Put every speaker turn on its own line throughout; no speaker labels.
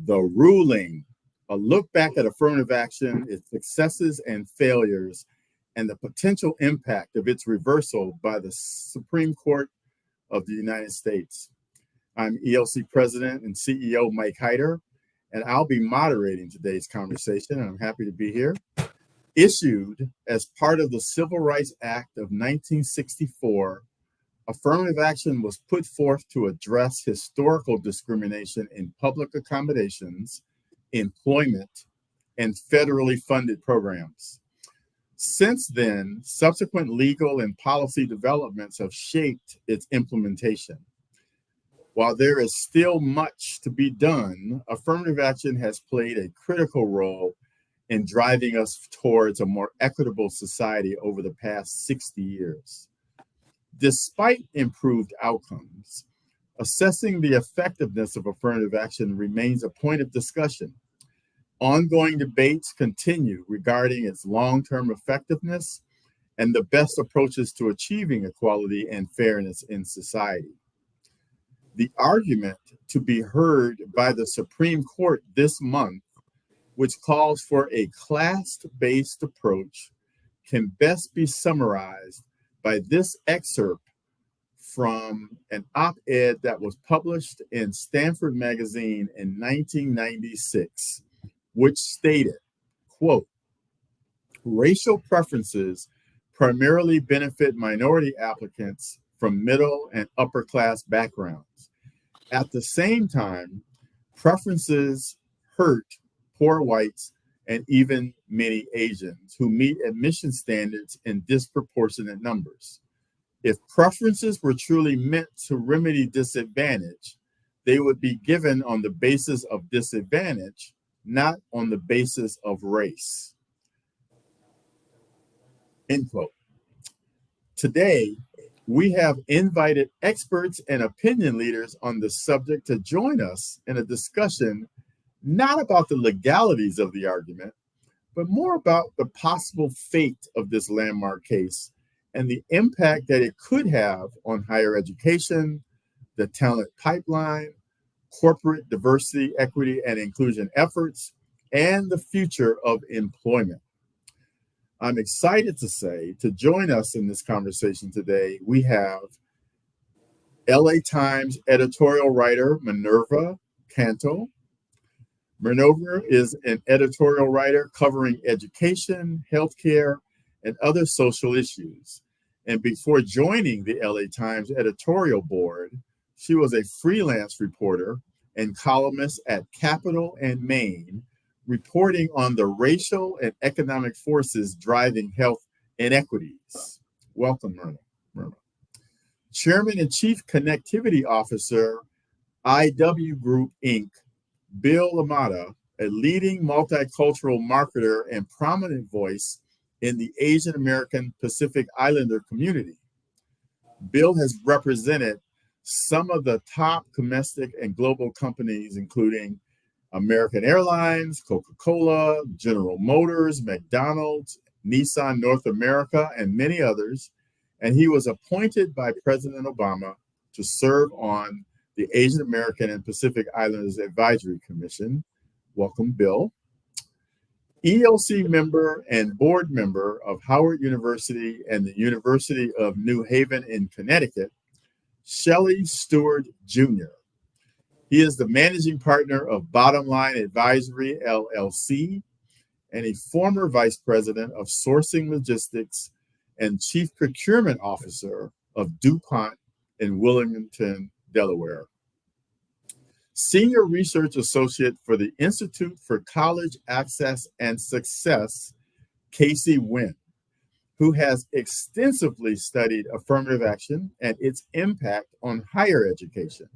The ruling, a look back at affirmative action, its successes and failures, and the potential impact of its reversal by the Supreme Court of the United States. I'm ELC President and CEO Mike Hyter, and I'll be moderating today's conversation, and I'm happy to be here. Issued as part of the Civil Rights Act of 1964, affirmative action was put forth to address historical discrimination in public accommodations, employment, and federally funded programs. Since then, subsequent legal and policy developments have shaped its implementation. While there is still much to be done, affirmative action has played a critical role in driving us towards a more equitable society over the past 60 years. Despite improved outcomes, assessing the effectiveness of affirmative action remains a point of discussion. Ongoing debates continue regarding its long-term effectiveness and the best approaches to achieving equality and fairness in society. The argument to be heard by the Supreme Court this month, which calls for a class-based approach, can best be summarized by this excerpt from an op-ed that was published in Stanford Magazine in 1996, which stated, quote, "Racial preferences primarily benefit minority applicants from middle and upper class backgrounds. At the same time, preferences hurt poor whites and even many Asians who meet admission standards in disproportionate numbers. If preferences were truly meant to remedy disadvantage, they would be given on the basis of disadvantage, not on the basis of race." End quote. Today, we have invited experts and opinion leaders on the subject to join us in a discussion not about the legalities of the argument, but more about the possible fate of this landmark case and the impact that it could have on higher education, the talent pipeline, corporate diversity, equity, and inclusion efforts, and the future of employment. I'm excited to say, to join us in this conversation today, we have LA Times editorial writer Minerva Canto. Minerva is an editorial writer covering education, healthcare, and other social issues. And before joining the LA Times editorial board, she was a freelance reporter and columnist at Capital and Maine, reporting on the racial and economic forces driving health inequities. Welcome, Minerva. Chairman and Chief Connectivity Officer, IW Group, Inc., Bill Lamada, a leading multicultural marketer and prominent voice in the Asian American Pacific Islander community. Bill has represented some of the top domestic and global companies, including American Airlines, Coca-Cola, General Motors, McDonald's, Nissan North America, and many others. And he was appointed by President Obama to serve on the Asian American and Pacific Islanders Advisory Commission. Welcome, Bill. ELC member and board member of Howard University and the University of New Haven in Connecticut, Shelley Stewart Jr. He is the managing partner of Bottom Line Advisory, LLC, and a former vice president of sourcing logistics and chief procurement officer of DuPont in Wilmington, Delaware. Senior research associate for the Institute for College Access and Success, Casey Wynn, who has extensively studied affirmative action and its impact on higher education.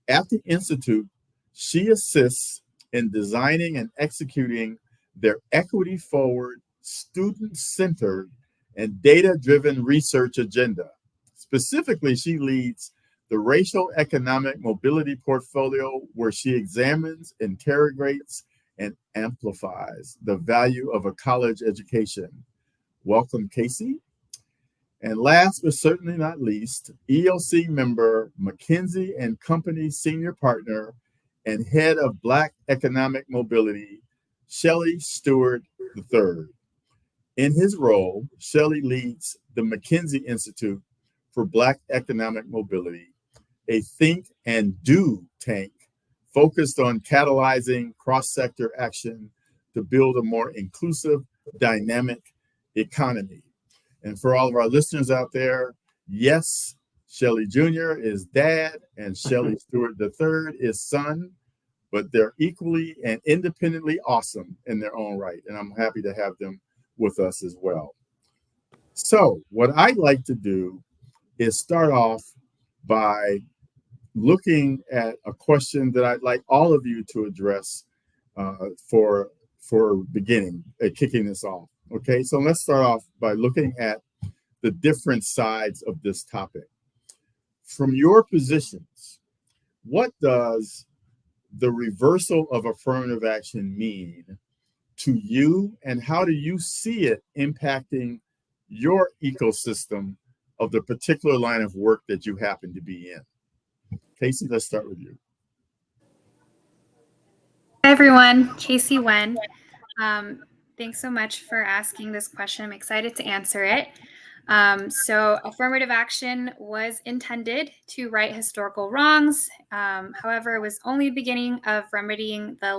At the Institute, she assists in designing and executing their equity-forward, student-centered, and data-driven research agenda. Specifically, she leads the Racial Economic Mobility Portfolio, where she examines, interrogates, and amplifies the value of a college education. Welcome, Casey. And last but certainly not least, ELC member McKinsey & Company Senior Partner and head of Black Economic Mobility, Shelley Stewart III. In his role, Shelley leads the McKinsey Institute for Black Economic Mobility, a think and do tank focused on catalyzing cross-sector action to build a more inclusive, dynamic economy. And for all of our listeners out there, yes, Shelley Jr. is dad and Shelley Stewart III is son, but they're equally and independently awesome in their own right. And I'm happy to have them with us as well. So what I'd like to do is start off by looking at a question that I'd like all of you to address for kicking this off. Okay, so let's start off by looking at the different sides of this topic. From your positions, what does the reversal of affirmative action mean to you, and how do you see it impacting your ecosystem of the particular line of work that you happen to be in? Casey, let's start with you.
Hi, everyone. Casey Wen. Thanks so much for asking this question. I'm excited to answer it. So affirmative action was intended to right historical wrongs. However, it was only the beginning of remedying the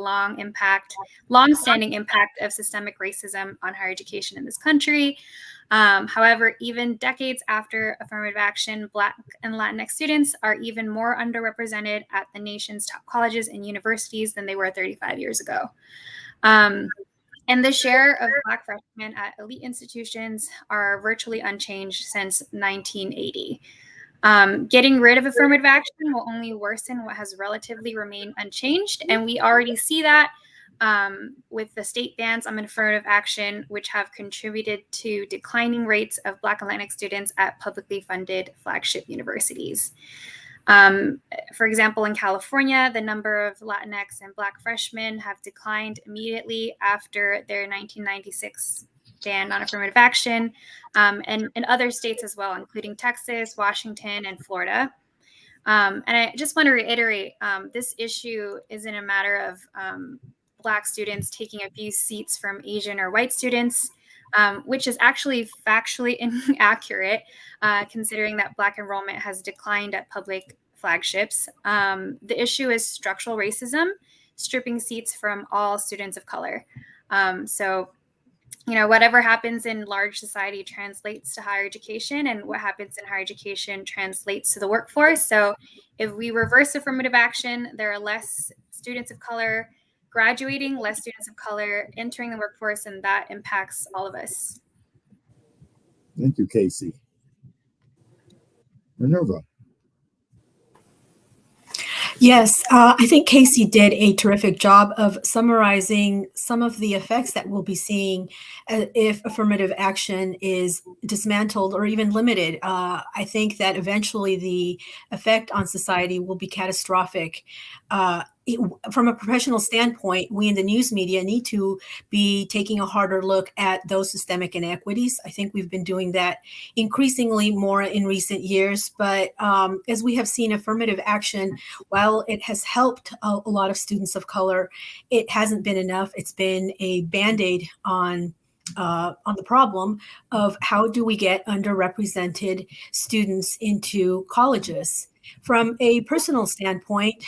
long-standing impact of systemic racism on higher education in this country. However, even decades after affirmative action, Black and Latinx students are even more underrepresented at the nation's top colleges and universities than they were 35 years ago. And the share of Black freshmen at elite institutions are virtually unchanged since 1980. Getting rid of affirmative action will only worsen what has relatively remained unchanged. And we already see that with the state bans on affirmative action, which have contributed to declining rates of Black and Latinx students at publicly funded flagship universities. For example, in California, the number of Latinx and Black freshmen have declined immediately after their 1996 ban on affirmative action, and in other states as well, including Texas, Washington, and Florida. And I just want to reiterate, this issue isn't a matter of Black students taking a few seats from Asian or white students, which is actually factually inaccurate, considering that Black enrollment has declined at public flagships. The issue is structural racism, stripping seats from all students of color. So, whatever happens in large society translates to higher education, and what happens in higher education translates to the workforce. So if we reverse affirmative action, there are less students of color graduating, less students of color entering the workforce, and that impacts all of us.
Thank you, Casey. Minerva.
Yes, I think Casey did a terrific job of summarizing some of the effects that we'll be seeing if affirmative action is dismantled or even limited. I think that eventually the effect on society will be catastrophic. From a professional standpoint, we in the news media need to be taking a harder look at those systemic inequities. I think we've been doing that increasingly more in recent years. But as we have seen, affirmative action, while it has helped a lot of students of color, it hasn't been enough. It's been a Band-Aid on the problem of how do we get underrepresented students into colleges. From a personal standpoint,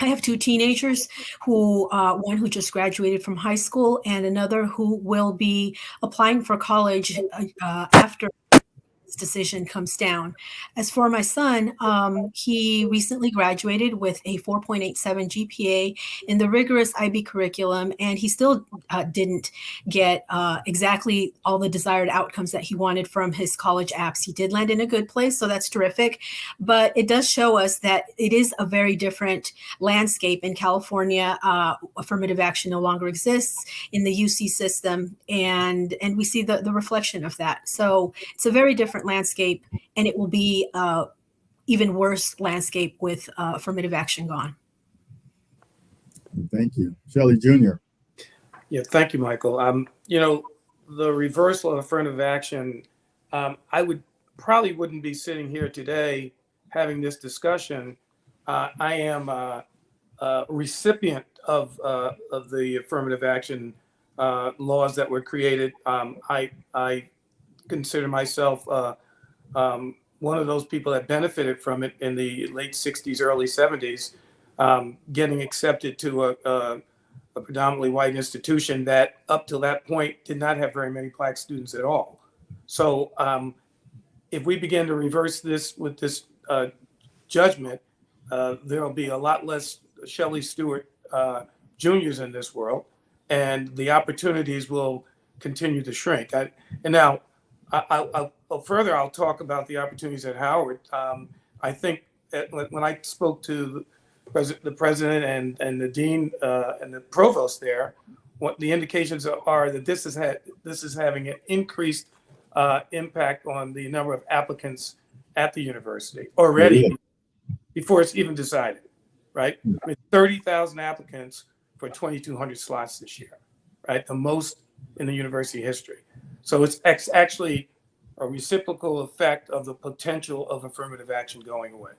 I have two teenagers one who just graduated from high school and another who will be applying for college after this decision comes down. As for my son, he recently graduated with a 4.87 GPA in the rigorous IB curriculum, and he still didn't get exactly all the desired outcomes that he wanted from his college apps. He did land in a good place, so that's terrific. But it does show us that it is a very different landscape in California. Affirmative action no longer exists in the UC system, and we see the reflection of that. So it's a very different landscape, and it will be even worse landscape with affirmative action gone.
Thank you. Shelley Jr.
Yeah, thank you, Michael. The reversal of affirmative action, I wouldn't be sitting here today having this discussion. I am recipient of the affirmative action laws that were created. I consider myself one of those people that benefited from it in the late 60s, early 70s, getting accepted to a predominantly white institution that up till that point did not have very many Black students at all. So if we begin to reverse this with this judgment, there will be a lot less Shelley Stewart juniors in this world, and the opportunities will continue to shrink. I'll talk about the opportunities at Howard. I think when I spoke to the president and the dean and the provost there, what the indications are that this is having an increased impact on the number of applicants at the university already before it's even decided, right? I mean, 30,000 applicants for 2,200 slots this year, right? The most in the university history. So it's actually a reciprocal effect of the potential of affirmative action going away.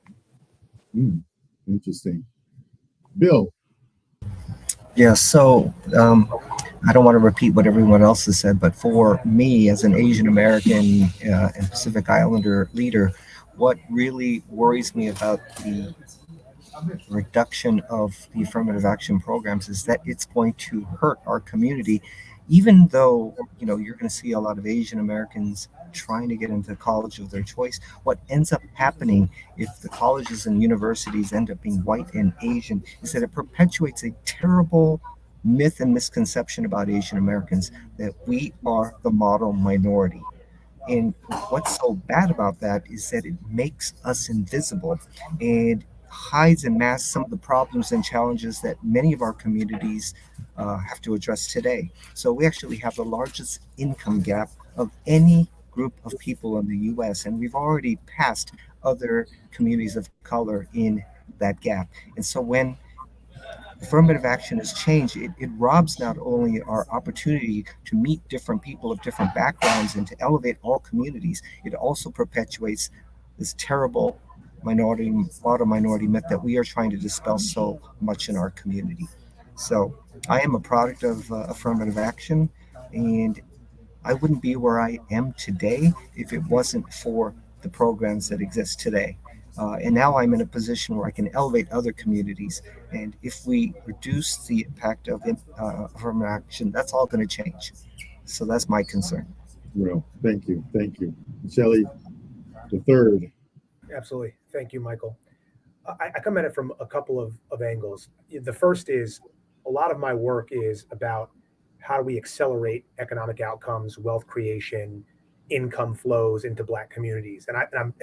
Interesting. Bill.
Yeah, so I don't want to repeat what everyone else has said, but for me as an Asian American and Pacific Islander leader, what really worries me about the reduction of the affirmative action programs is that it's going to hurt our community, even though, you know, you're going to see a lot of Asian Americans trying to get into college of their choice. What ends up happening if the colleges and universities end up being white and Asian is that it perpetuates a terrible myth and misconception about Asian Americans, that we are the model minority. And what's so bad about that is that it makes us invisible and hides and masks some of the problems and challenges that many of our communities have to address today. So we actually have the largest income gap of any group of people in the US, and we've already passed other communities of color in that gap. And so when affirmative action is changed, it robs not only our opportunity to meet different people of different backgrounds and to elevate all communities, it also perpetuates this terrible minority myth that we are trying to dispel so much in our community. So I am a product of affirmative action, and I wouldn't be where I am today if it wasn't for the programs that exist today. And now I'm in a position where I can elevate other communities. And if we reduce the impact of affirmative action, that's all going to change. So that's my concern.
Well, thank you. Thank you. Shelley, the third.
Absolutely. Thank you, Michael. I come at it from a couple of angles. The first is a lot of my work is about how do we accelerate economic outcomes, wealth creation, income flows into Black communities. And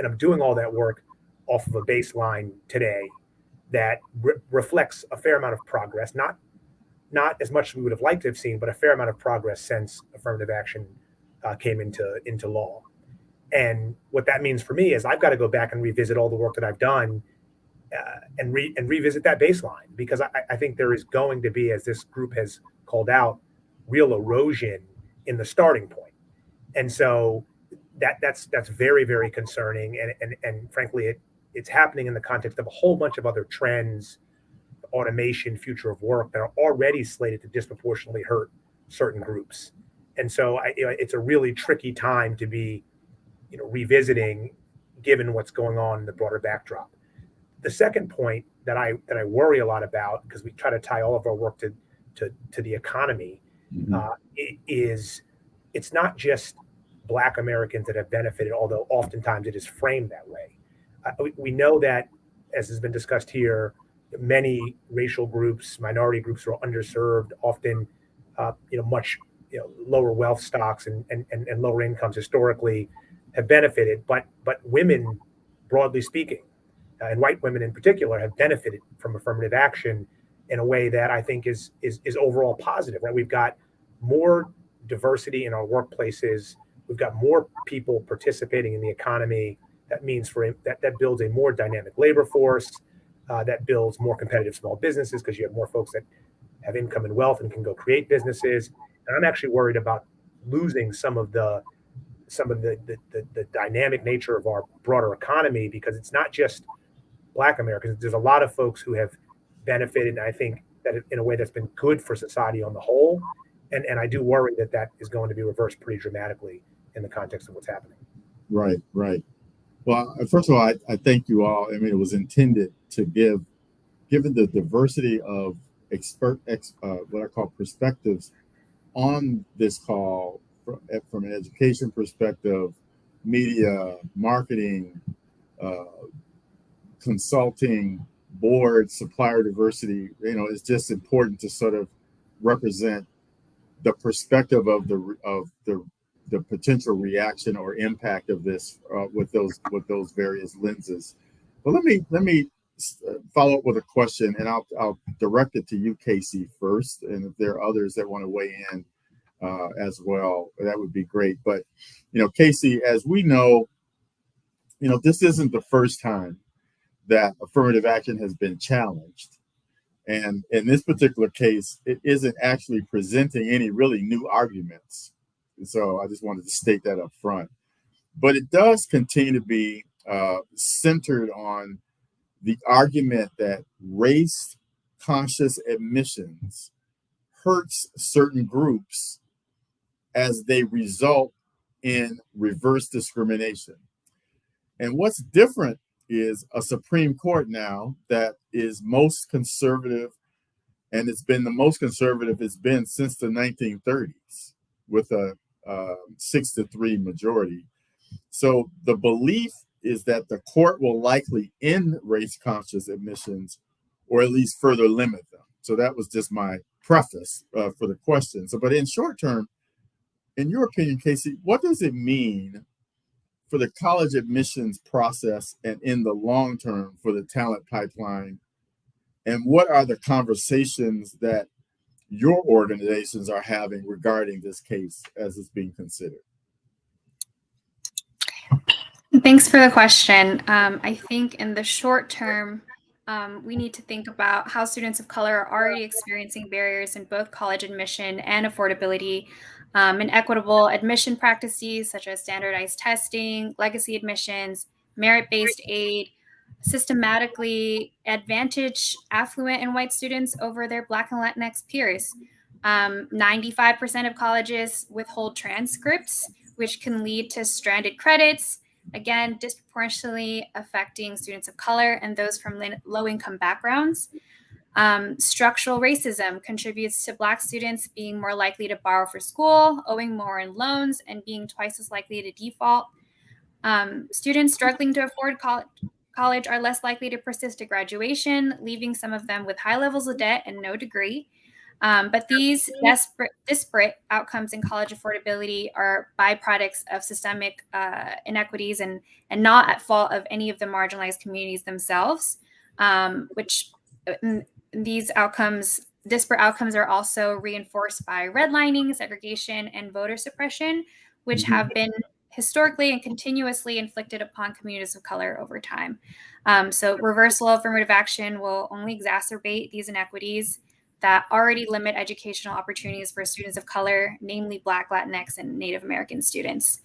I'm doing all that work off of a baseline today that reflects a fair amount of progress, not as much as we would have liked to have seen, but a fair amount of progress since affirmative action came into law. And what that means for me is I've got to go back and revisit all the work that I've done and revisit that baseline, because I think there is going to be, as this group has called out, real erosion in the starting point. And so that's very, very concerning. And frankly, it's happening in the context of a whole bunch of other trends, automation, future of work, that are already slated to disproportionately hurt certain groups. And so it's a really tricky time to be revisiting, given what's going on in the broader backdrop. The second point that I worry a lot about, because we try to tie all of our work to the economy, is it's not just Black Americans that have benefited, although oftentimes it is framed that way. We know that, as has been discussed here, many racial groups, minority groups are underserved, often much lower wealth stocks and lower incomes historically have benefited, but women, broadly speaking, and white women in particular, have benefited from affirmative action in a way that I think is overall positive. Right? We've got more diversity in our workplaces. We've got more people participating in the economy. That means that builds a more dynamic labor force, that builds more competitive small businesses, because you have more folks that have income and wealth and can go create businesses. And I'm actually worried about losing some of the dynamic nature of our broader economy, because it's not just Black Americans. There's a lot of folks who have benefited, and I think that in a way that's been good for society on the whole. And I do worry that that is going to be reversed pretty dramatically in the context of what's happening.
Right, right. Well, first of all, I thank you all. I mean, it was intended to given the diversity of what I call perspectives on this call from an education perspective, media, marketing, consulting, board, supplier diversity. It's just important to sort of represent the perspective of the potential reaction or impact of this with those various lenses. But let me follow up with a question, and I'll direct it to you, Casey, first. And if there are others that want to weigh in as well, that would be great. But Casey, as we know, this isn't the first time that affirmative action has been challenged. And in this particular case, it isn't actually presenting any really new arguments. So I just wanted to state that up front. But it does continue to be centered on the argument that race-conscious admissions hurts certain groups as they result in reverse discrimination. And what's different is a Supreme Court now that is most conservative, and it's been the most conservative it's been since the 1930s with a 6-3 majority. So the belief is that the court will likely end race-conscious admissions or at least further limit them. So that was just my preface for the question. So, but in short term, in your opinion, Casey, what does it mean for the college admissions process and in the long term for the talent pipeline? And what are the conversations that your organizations are having regarding this case as it's being considered?
Thanks for the question. I think in the short term, we need to think about how students of color are already experiencing barriers in both college admission and affordability, and equitable admission practices such as standardized testing, legacy admissions, merit-based aid, systematically advantage affluent and white students over their Black and Latinx peers. 95% of colleges withhold transcripts, which can lead to stranded credits, again, disproportionately affecting students of color and those from low-income backgrounds. Structural racism contributes to Black students being more likely to borrow for school, owing more in loans, and being twice as likely to default. Students struggling to afford college are less likely to persist to graduation, leaving some of them with high levels of debt and no degree. But these disparate outcomes in college affordability are byproducts of systemic inequities and not at fault of any of the marginalized communities themselves, which these disparate outcomes are also reinforced by redlining, segregation, and voter suppression, which have been historically and continuously inflicted upon communities of color over time. So reversal of affirmative action will only exacerbate these inequities that already limit educational opportunities for students of color, namely Black, Latinx, and Native American students.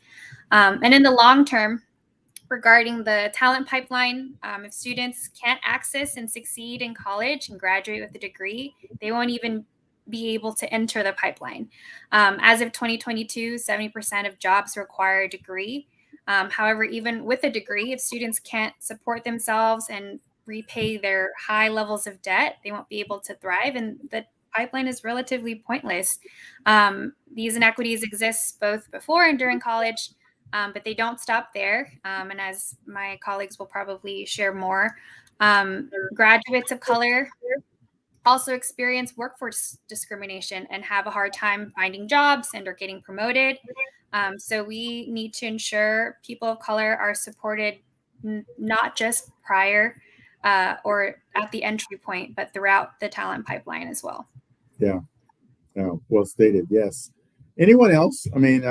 And in the long term, regarding the talent pipeline, if students can't access and succeed in college and graduate with a degree, they won't even be able to enter the pipeline. As of 2022, 70% of jobs require a degree. However, even with a degree, if students can't support themselves and repay their high levels of debt, they won't be able to thrive, and the pipeline is relatively pointless. These inequities exist both before and during college, but they don't stop there. And as my colleagues will probably share more, graduates of color also experience workforce discrimination and have a hard time finding jobs and are getting promoted. So we need to ensure people of color are supported not just prior or at the entry point, but throughout the talent pipeline as well.
Yeah, well stated. Yes. Anyone else? I mean,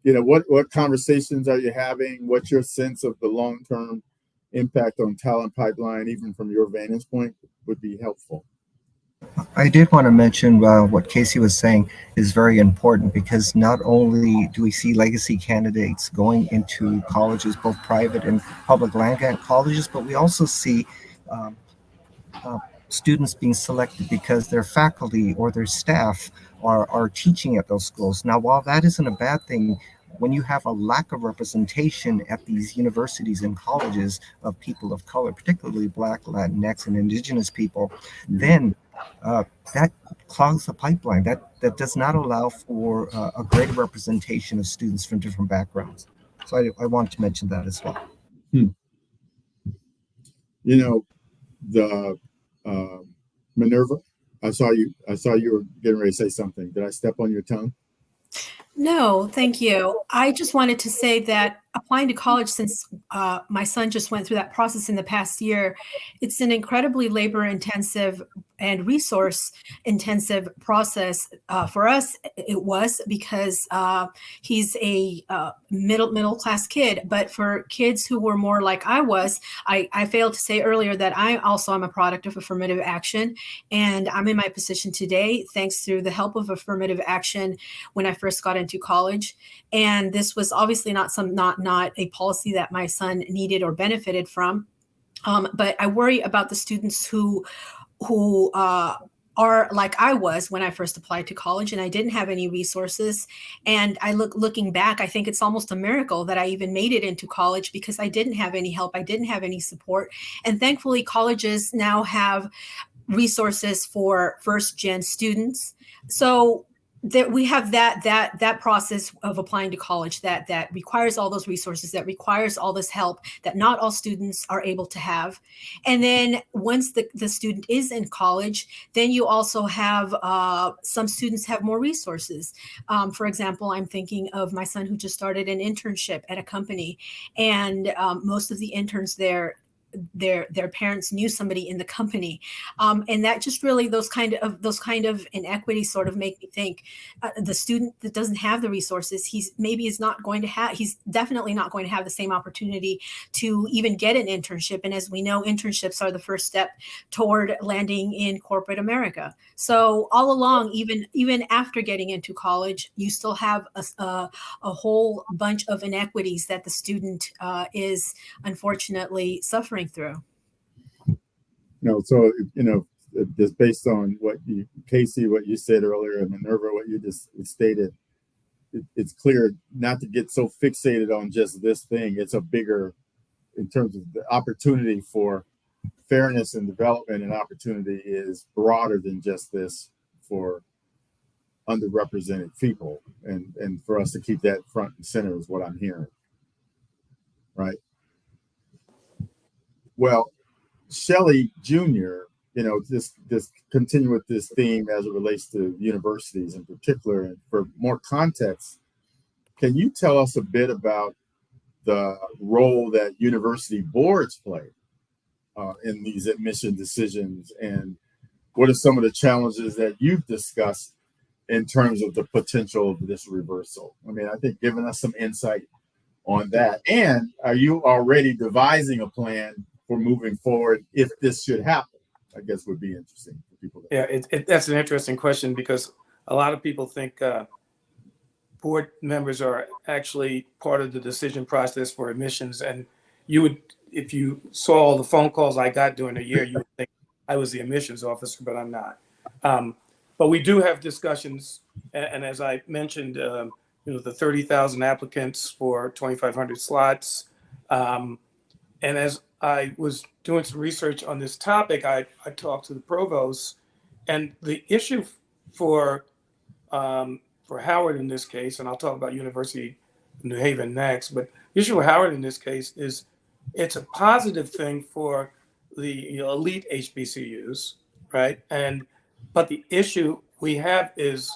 what conversations are you having? What's your sense of the long-term impact on talent pipeline, even from your vantage point, would be helpful.
I did want to mention what Casey was saying is very important, because not only do we see legacy candidates going into colleges, both private and public land grant colleges, but we also see students being selected because their faculty or their staff are teaching at those schools. Now, while that isn't a bad thing, when you have a lack of representation at these universities and colleges of people of color, particularly Black, Latinx, and Indigenous people, then that clogs the pipeline. That does not allow for a greater representation of students from different backgrounds. So I wanted to mention that as well.
You know, the Minerva, I saw you were getting ready to say something. Did I step on your tongue?
No, thank you. I just wanted to say that applying to college, since my son just went through that process in the past year, it's an incredibly labor-intensive and resource-intensive process. For us, it was because he's a middle-class kid. But for kids who were more like I was, I failed to say earlier that I also am a product of affirmative action, and I'm in my position today thanks to the help of affirmative action when I first got into college. And this was obviously not a policy that my son needed or benefited from. But I worry about the students who are like I was when I first applied to college, and I didn't have any resources. And looking back, I think it's almost a miracle that I even made it into college because I didn't have any help. I didn't have any support. And thankfully, colleges now have resources for first-gen students. So that we have that process of applying to college that requires all those resources, that requires all this help that not all students are able to have. And then once the student is in college, then you also have some students have more resources. For example, I'm thinking of my son who just started an internship at a company, and most of the interns there, their parents knew somebody in the company, and that just really those kind of inequities sort of make me think the student that doesn't have the resources, he's definitely not going to have the same opportunity to even get an internship. And as we know, internships are the first step toward landing in corporate America. So all along, even after getting into college, you still have a whole bunch of inequities that the student is unfortunately suffering through.
So just based on Casey, what you said earlier, and Minerva, what you just stated, it's clear not to get so fixated on just this thing. It's a bigger, in terms of the opportunity for fairness and development, and opportunity is broader than just this for underrepresented people, and for us to keep that front and center is what I'm hearing. Right. Well, Shelley Jr., just continue with this theme as it relates to universities in particular. And for more context, can you tell us a bit about the role that university boards play in these admission decisions, and what are some of the challenges that you've discussed in terms of the potential of this reversal? I mean, I think giving us some insight on that. And are you already devising a plan for moving forward if this should happen? I guess would be interesting for people.
That's an interesting question, because a lot of people think board members are actually part of the decision process for admissions. And you would, if you saw all the phone calls I got during the year, you would think I was the admissions officer, but I'm not. But we do have discussions. And as I mentioned, the 30,000 applicants for 2,500 slots. And as I was doing some research on this topic, I talked to the provost, and the issue for Howard in this case, and I'll talk about University of New Haven next, but the issue with Howard in this case is it's a positive thing for the elite HBCUs, right? But the issue we have is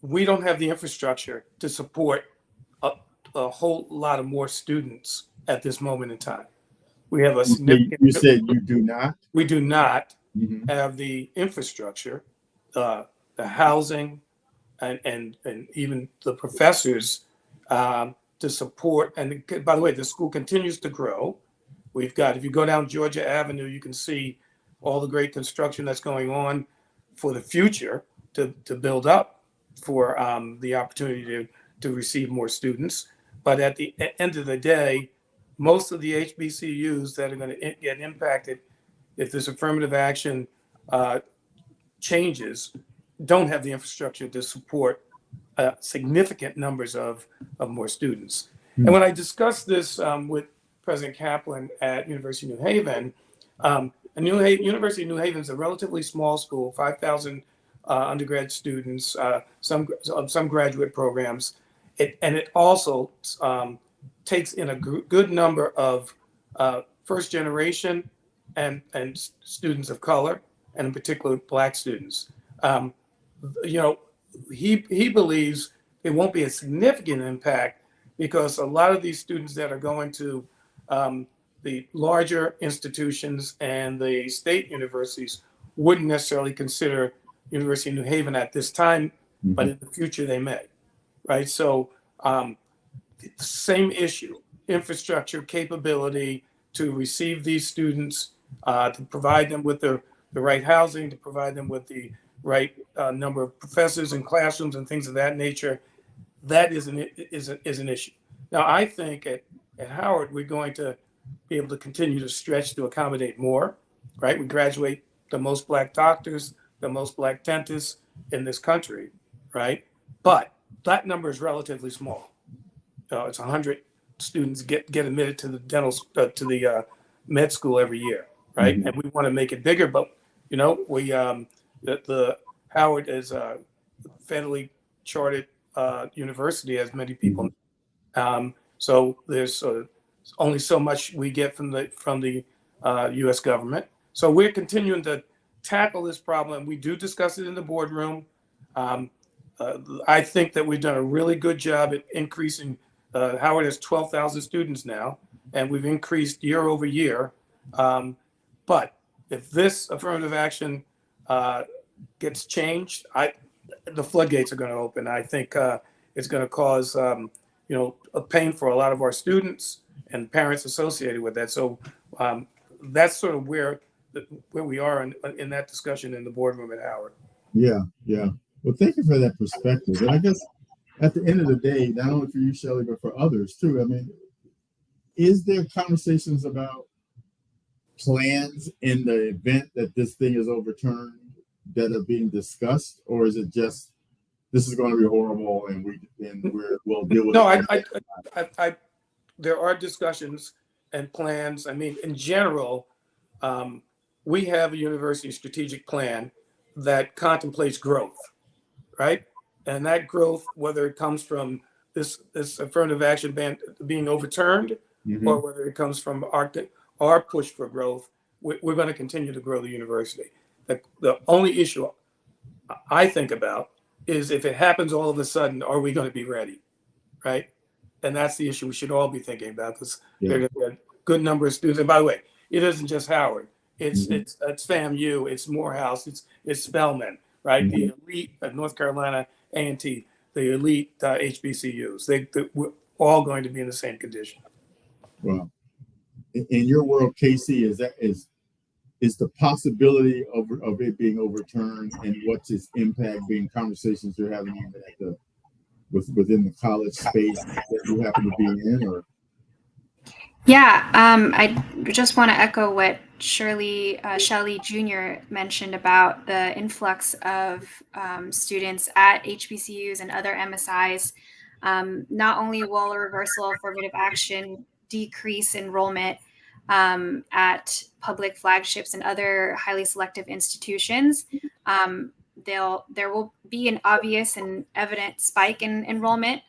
we don't have the infrastructure to support a whole lot of more students at this moment in time. We have a significant.
You said you do not?
We do not have the infrastructure, the housing, and even the professors to support. And by the way, the school continues to grow. We've got, if you go down Georgia Avenue, you can see all the great construction that's going on for the future to build up for the opportunity to receive more students. But at the end of the day, most of the HBCUs that are going to get impacted if this affirmative action changes, don't have the infrastructure to support significant numbers of more students. And when I discussed this with President Kaplan at University of New Haven, University of New Haven is a relatively small school, 5,000 undergrad students, some graduate programs. It also takes in a good number of first generation and students of color, and in particular Black students. He believes it won't be a significant impact because a lot of these students that are going to the larger institutions and the state universities wouldn't necessarily consider University of New Haven at this time, but in the future they may, right? So same issue, infrastructure, capability to receive these students, to provide them with the right housing, to provide them with the right number of professors and classrooms and things of that nature. That is an issue. Now, I think at Howard, we're going to be able to continue to stretch to accommodate more, right? We graduate the most Black doctors, the most Black dentists in this country, right? But that number is relatively small. It's 100 students get admitted to the to the med school every year, right? And we want to make it bigger, but we the Howard is a federally chartered university, as many people know. So there's only so much we get from the U.S. government. So we're continuing to tackle this problem. We do discuss it in the boardroom. I think that we've done a really good job at increasing. Howard has 12,000 students now, and we've increased year over year. But if this affirmative action gets changed, the floodgates are going to open. I think it's going to cause a pain for a lot of our students and parents associated with that. So that's sort of where we are in that discussion in the boardroom at Howard.
Yeah. Well, thank you for that perspective. And I guess at the end of the day, not only for you, Shelley, but for others too, I mean, is there conversations about plans in the event that this thing is overturned that are being discussed, or is it just this is going to be horrible and we'll deal with it?
There are discussions and plans. I mean, in general, we have a university strategic plan that contemplates growth, right? And that growth, whether it comes from this affirmative action ban being overturned, or whether it comes from our push for growth, we're going to continue to grow the university. The only issue I think about is if it happens all of a sudden, are we going to be ready, right? And that's the issue we should all be thinking about, because there are a good number of students. And by the way, it isn't just Howard. It's FAMU, it's Morehouse, it's Spelman, right? The elite North Carolina A&T, the elite HBCUs. We're all going to be in the same condition.
Well, in your world, Casey, is the possibility of it being overturned, and what's its impact being conversations you're having even at within the college space that you happen to be in, or?
Yeah, I just want to echo what Shelley Jr. mentioned about the influx of students at HBCUs and other MSIs. Not only will a reversal of affirmative action decrease enrollment at public flagships and other highly selective institutions, there will be an obvious and evident spike in enrollment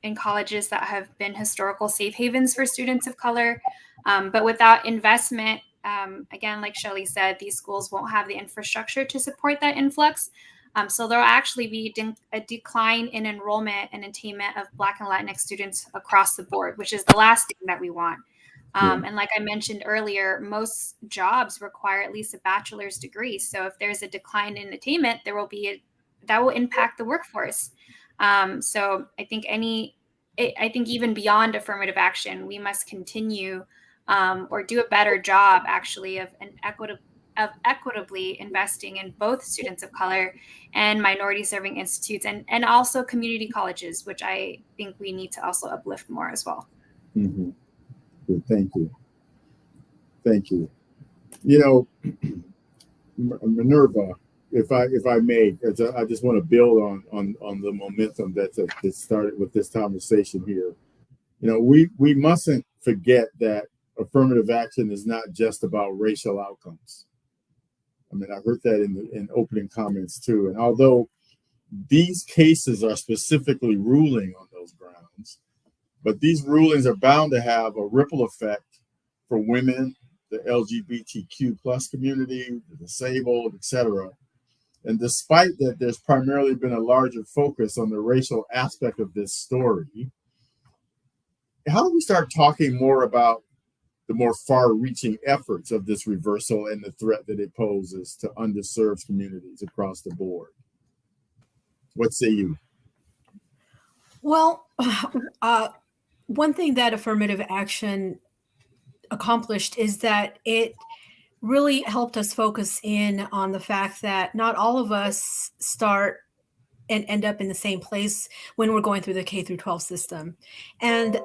in colleges that have been historical safe havens for students of color. But without investment, again, like Shelley said, these schools won't have the infrastructure to support that influx. So there'll actually be a decline in enrollment and attainment of Black and Latinx students across the board, which is the last thing that we want. And like I mentioned earlier, most jobs require at least a bachelor's degree. So if there's a decline in attainment, that will impact the workforce. So I think even beyond affirmative action, we must continue or do a better job actually of equitably investing in both students of color and minority serving institutes and also community colleges, which I think we need to also uplift more as well.
Good. Thank you. You know, Minerva, if I may, I just want to build on the momentum that started with this conversation here. You know, we mustn't forget that affirmative action is not just about racial outcomes. I mean, I heard that in opening comments too. And although these cases are specifically ruling on those grounds, but these rulings are bound to have a ripple effect for women, the LGBTQ plus community, the disabled, etc. And despite that, there's primarily been a larger focus on the racial aspect of this story. How do we start talking more about the more far-reaching efforts of this reversal and the threat that it poses to underserved communities across the board? What say you?
Well, one thing that affirmative action accomplished is that it really helped us focus in on the fact that not all of us start and end up in the same place when we're going through the K through 12 system. And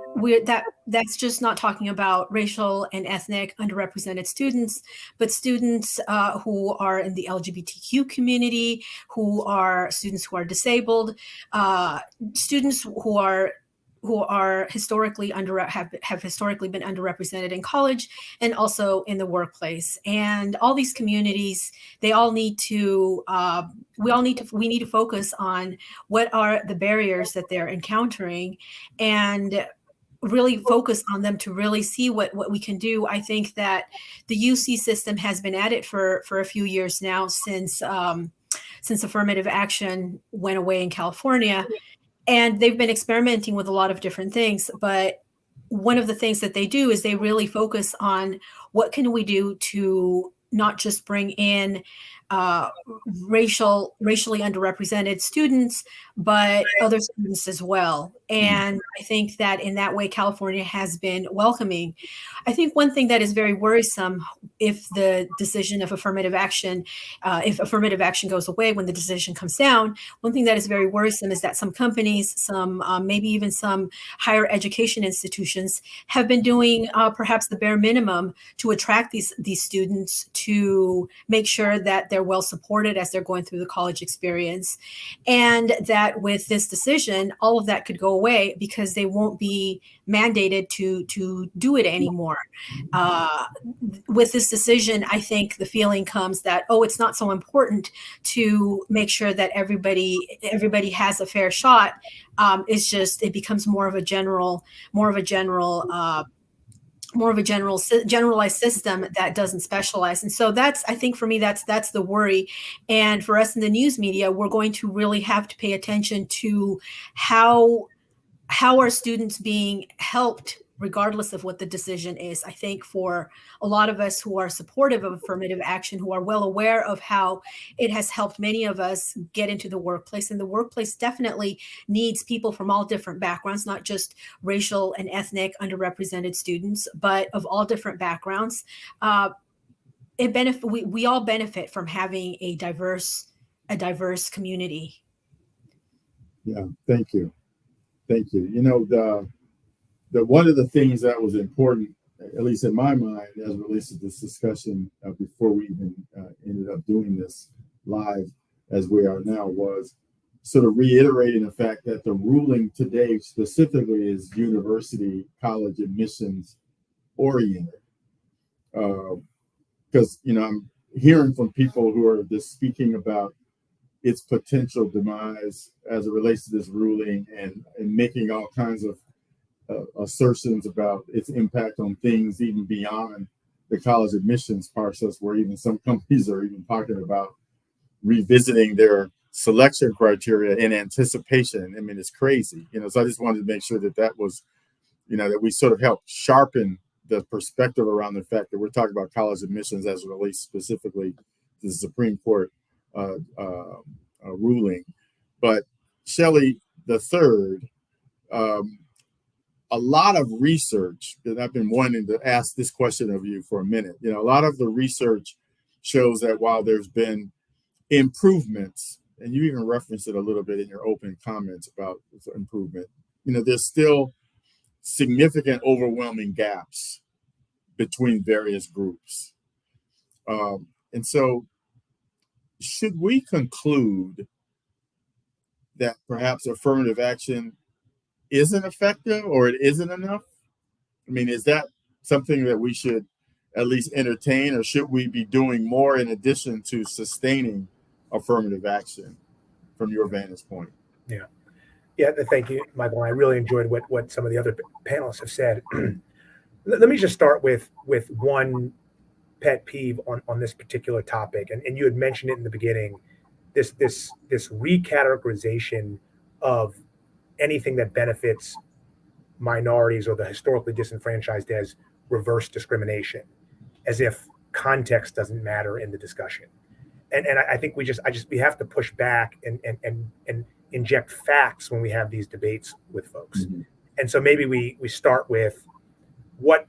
that's just not talking about racial and ethnic underrepresented students, but students who are in the LGBTQ community, who are students who are disabled, students who are historically have historically been underrepresented in college and also in the workplace. And all these communities, they all need to we need to focus on what are the barriers that they're encountering and really focus on them to really see what we can do. I think that the UC system has been at it for a few years now since affirmative action went away in California. And they've been experimenting with a lot of different things. But one of the things that they do is they really focus on what can we do to not just bring in racially underrepresented students, but other students as well. And I think that in that way, California has been welcoming. I think one thing that is very worrisome if the decision of affirmative action, if affirmative action goes away when the decision comes down, one thing that is very worrisome is that some companies, some maybe even some higher education institutions have been doing perhaps the bare minimum to attract these students to make sure that they're well supported as they're going through the college experience. And that with this decision, all of that could go away because they won't be mandated to do it anymore. With this decision, I think the feeling comes that, oh, it's not so important to make sure that everybody has a fair shot. It's just, it becomes more of a generalized system that doesn't specialize. And so that's, I think for me, that's the worry. And for us in the news media, we're going to really have to pay attention to how are students being helped regardless of what the decision is. I think for a lot of us who are supportive of affirmative action, who are well aware of how it has helped many of us get into the workplace, and the workplace definitely needs people from all different backgrounds, not just racial and ethnic underrepresented students, but of all different backgrounds. We all benefit from having a diverse community.
Yeah, thank you. Thank you. You know, the one of the things that was important, at least in my mind, as it relates to this discussion before we even ended up doing this live as we are now, was sort of reiterating the fact that the ruling today specifically is university college admissions oriented. Because, you know, I'm hearing from people who are just speaking about its potential demise as it relates to this ruling and making all kinds of assertions about its impact on things even beyond the college admissions process, where even some companies are even talking about revisiting their selection criteria in anticipation. I mean, it's crazy, you know. So I just wanted to make sure that was, you know, that we sort of helped sharpen the perspective around the fact that we're talking about college admissions as it relates specifically to the Supreme Court ruling. But Shelley, the third, a lot of research, and I've been wanting to ask this question of you for a minute. You know, a lot of the research shows that while there's been improvements, and you even referenced it a little bit in your opening comments about improvement, you know, there's still significant overwhelming gaps between various groups. And so should we conclude that perhaps affirmative action isn't effective or it isn't enough? I mean, is that something that we should at least entertain, or should we be doing more in addition to sustaining affirmative action from your vantage point?
Yeah, thank you, Michael. I really enjoyed what some of the other panelists have said. Let me just start with one pet peeve on this particular topic, and you had mentioned it in the beginning. This recategorization of anything that benefits minorities or the historically disenfranchised as reverse discrimination, as if context doesn't matter in the discussion. And I think we have to push back and inject facts when we have these debates with folks. Mm-hmm. And so maybe we start with what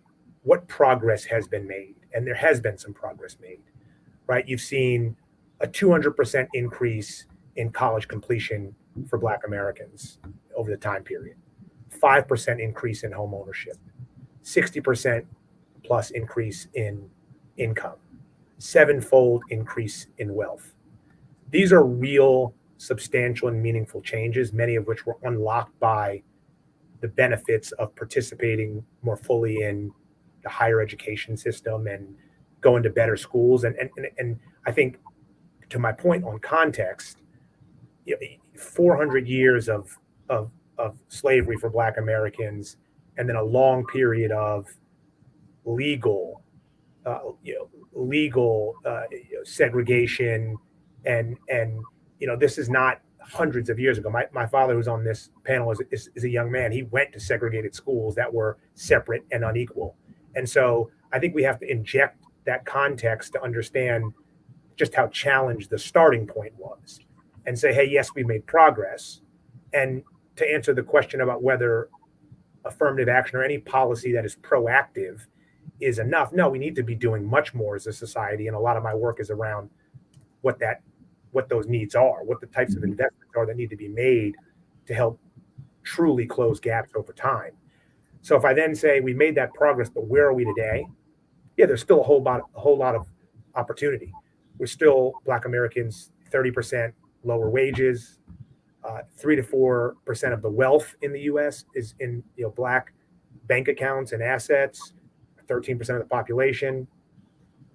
progress has been made, and there has been some progress made, right? You've seen a 200% increase in college completion for Black Americans over the time period, 5% increase in home ownership, 60% plus increase in income, 7-fold increase in wealth. These are real, substantial, and meaningful changes, many of which were unlocked by the benefits of participating more fully in the higher education system and going to better schools. And I think, to my point on context, 400 years of slavery for Black Americans, and then a long period of legal segregation, and this is not hundreds of years ago. My father, who's on this panel, is a young man. He went to segregated schools that were separate and unequal. And so I think we have to inject that context to understand just how challenged the starting point was, and say, hey, yes, we made progress. And to answer the question about whether affirmative action or any policy that is proactive is enough, no, we need to be doing much more as a society. And a lot of my work is around what those needs are, what the types of investments are that need to be made to help truly close gaps over time. So if I then say we made that progress, but where are we today? Yeah, there's still a whole lot of opportunity. We're still, Black Americans, 30% lower wages, 3 to 4% of the wealth in the U.S. is in Black bank accounts and assets. 13% of the population.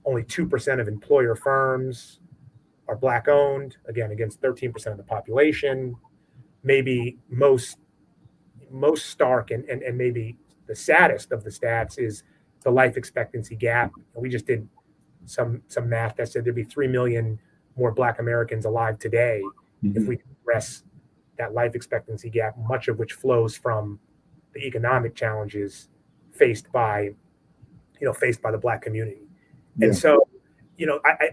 Only 2% of employer firms are Black owned, again, against 13% of the population. Maybe most stark and maybe the saddest of the stats is the life expectancy gap. We just did some math that said there'd be 3 million more Black Americans alive today if we address that life expectancy gap, much of which flows from the economic challenges faced by the Black community. Yeah. And so,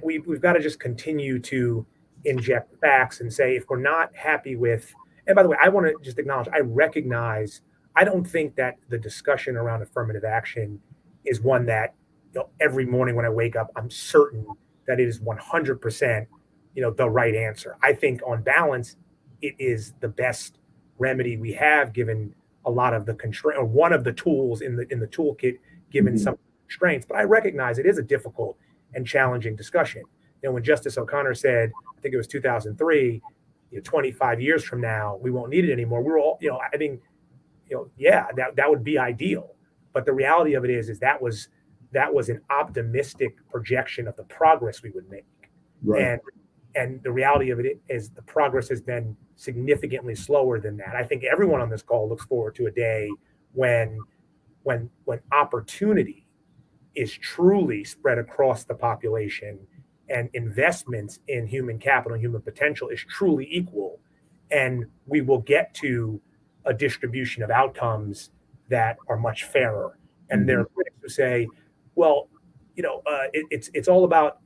we've got to just continue to inject facts and say, if we're not happy with, and by the way, I want to just acknowledge, I don't think that the discussion around affirmative action is one that, every morning when I wake up, I'm certain that it is 100%, the right answer. I think on balance, it is the best remedy we have, given a lot of the constraint, or one of the tools in the toolkit, given some constraints. But I recognize it is a difficult and challenging discussion. When Justice O'Connor said, I think it was 2003, 25 years from now, we won't need it anymore. We're all, I think, that would be ideal. But the reality of it is that was an optimistic projection of the progress we would make. Right. And the reality of it is the progress has been significantly slower than that. I think everyone on this call looks forward to a day when opportunity is truly spread across the population, and investments in human capital and human potential is truly equal, and we will get to a distribution of outcomes that are much fairer. And there are critics who say, well, it's all about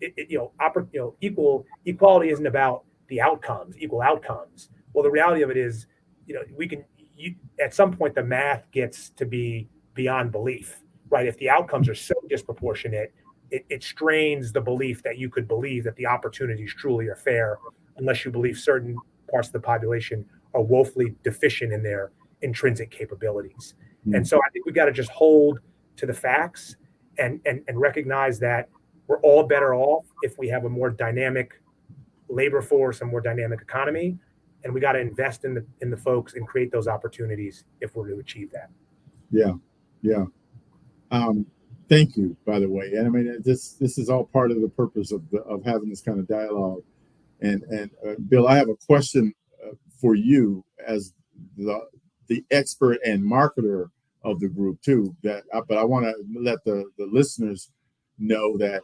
equality isn't about the outcomes, equal outcomes. Well, the reality of it is, at some point the math gets to be beyond belief, right? If the outcomes are so disproportionate, it strains the belief that you could believe that the opportunities truly are fair, unless you believe certain parts of the population are woefully deficient in their intrinsic capabilities. And so I think we've got to just hold to the facts and recognize that we're all better off if we have a more dynamic labor force, a more dynamic economy, and we got to invest in the folks and create those opportunities if we're to achieve that.
Yeah, yeah. Thank you, by the way. And I mean, this is all part of the purpose of having this kind of dialogue. And Bill, I have a question for you as the expert and marketer of the group too. But I want to let the listeners know that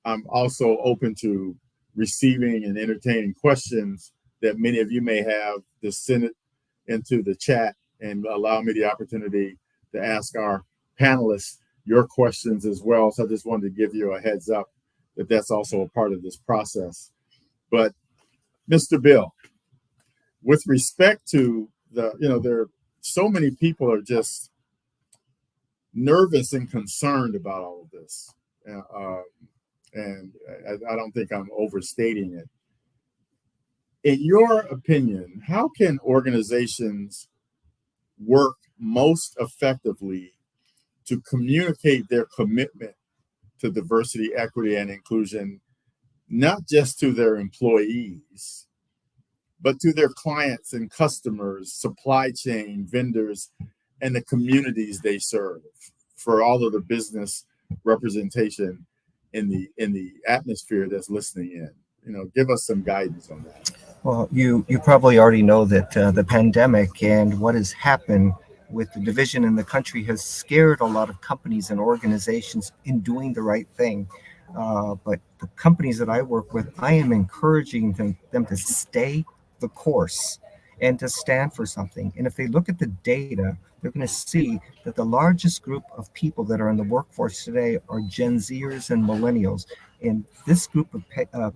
I'm also open to receiving and entertaining questions that many of you may have. To send it into the chat and allow me the opportunity to ask our panelists your questions as well. So I just wanted to give you a heads up that that's also a part of this process. But Mr. Bill, with respect to there are so many people are just nervous and concerned about all of this. And I don't think I'm overstating it. In your opinion, how can organizations work most effectively to communicate their commitment to diversity, equity, and inclusion, not just to their employees, but to their clients and customers, supply chain, vendors, and the communities they serve, for all of the business representation in the atmosphere that's listening in? Give us some guidance on that.
Well, you probably already know that the pandemic and what has happened with the division in the country has scared a lot of companies and organizations in doing the right thing. But the companies that I work with, I am encouraging them to stay the course and to stand for something. And if they look at the data, they're going to see that the largest group of people that are in the workforce today are Gen Zers and millennials. And this group of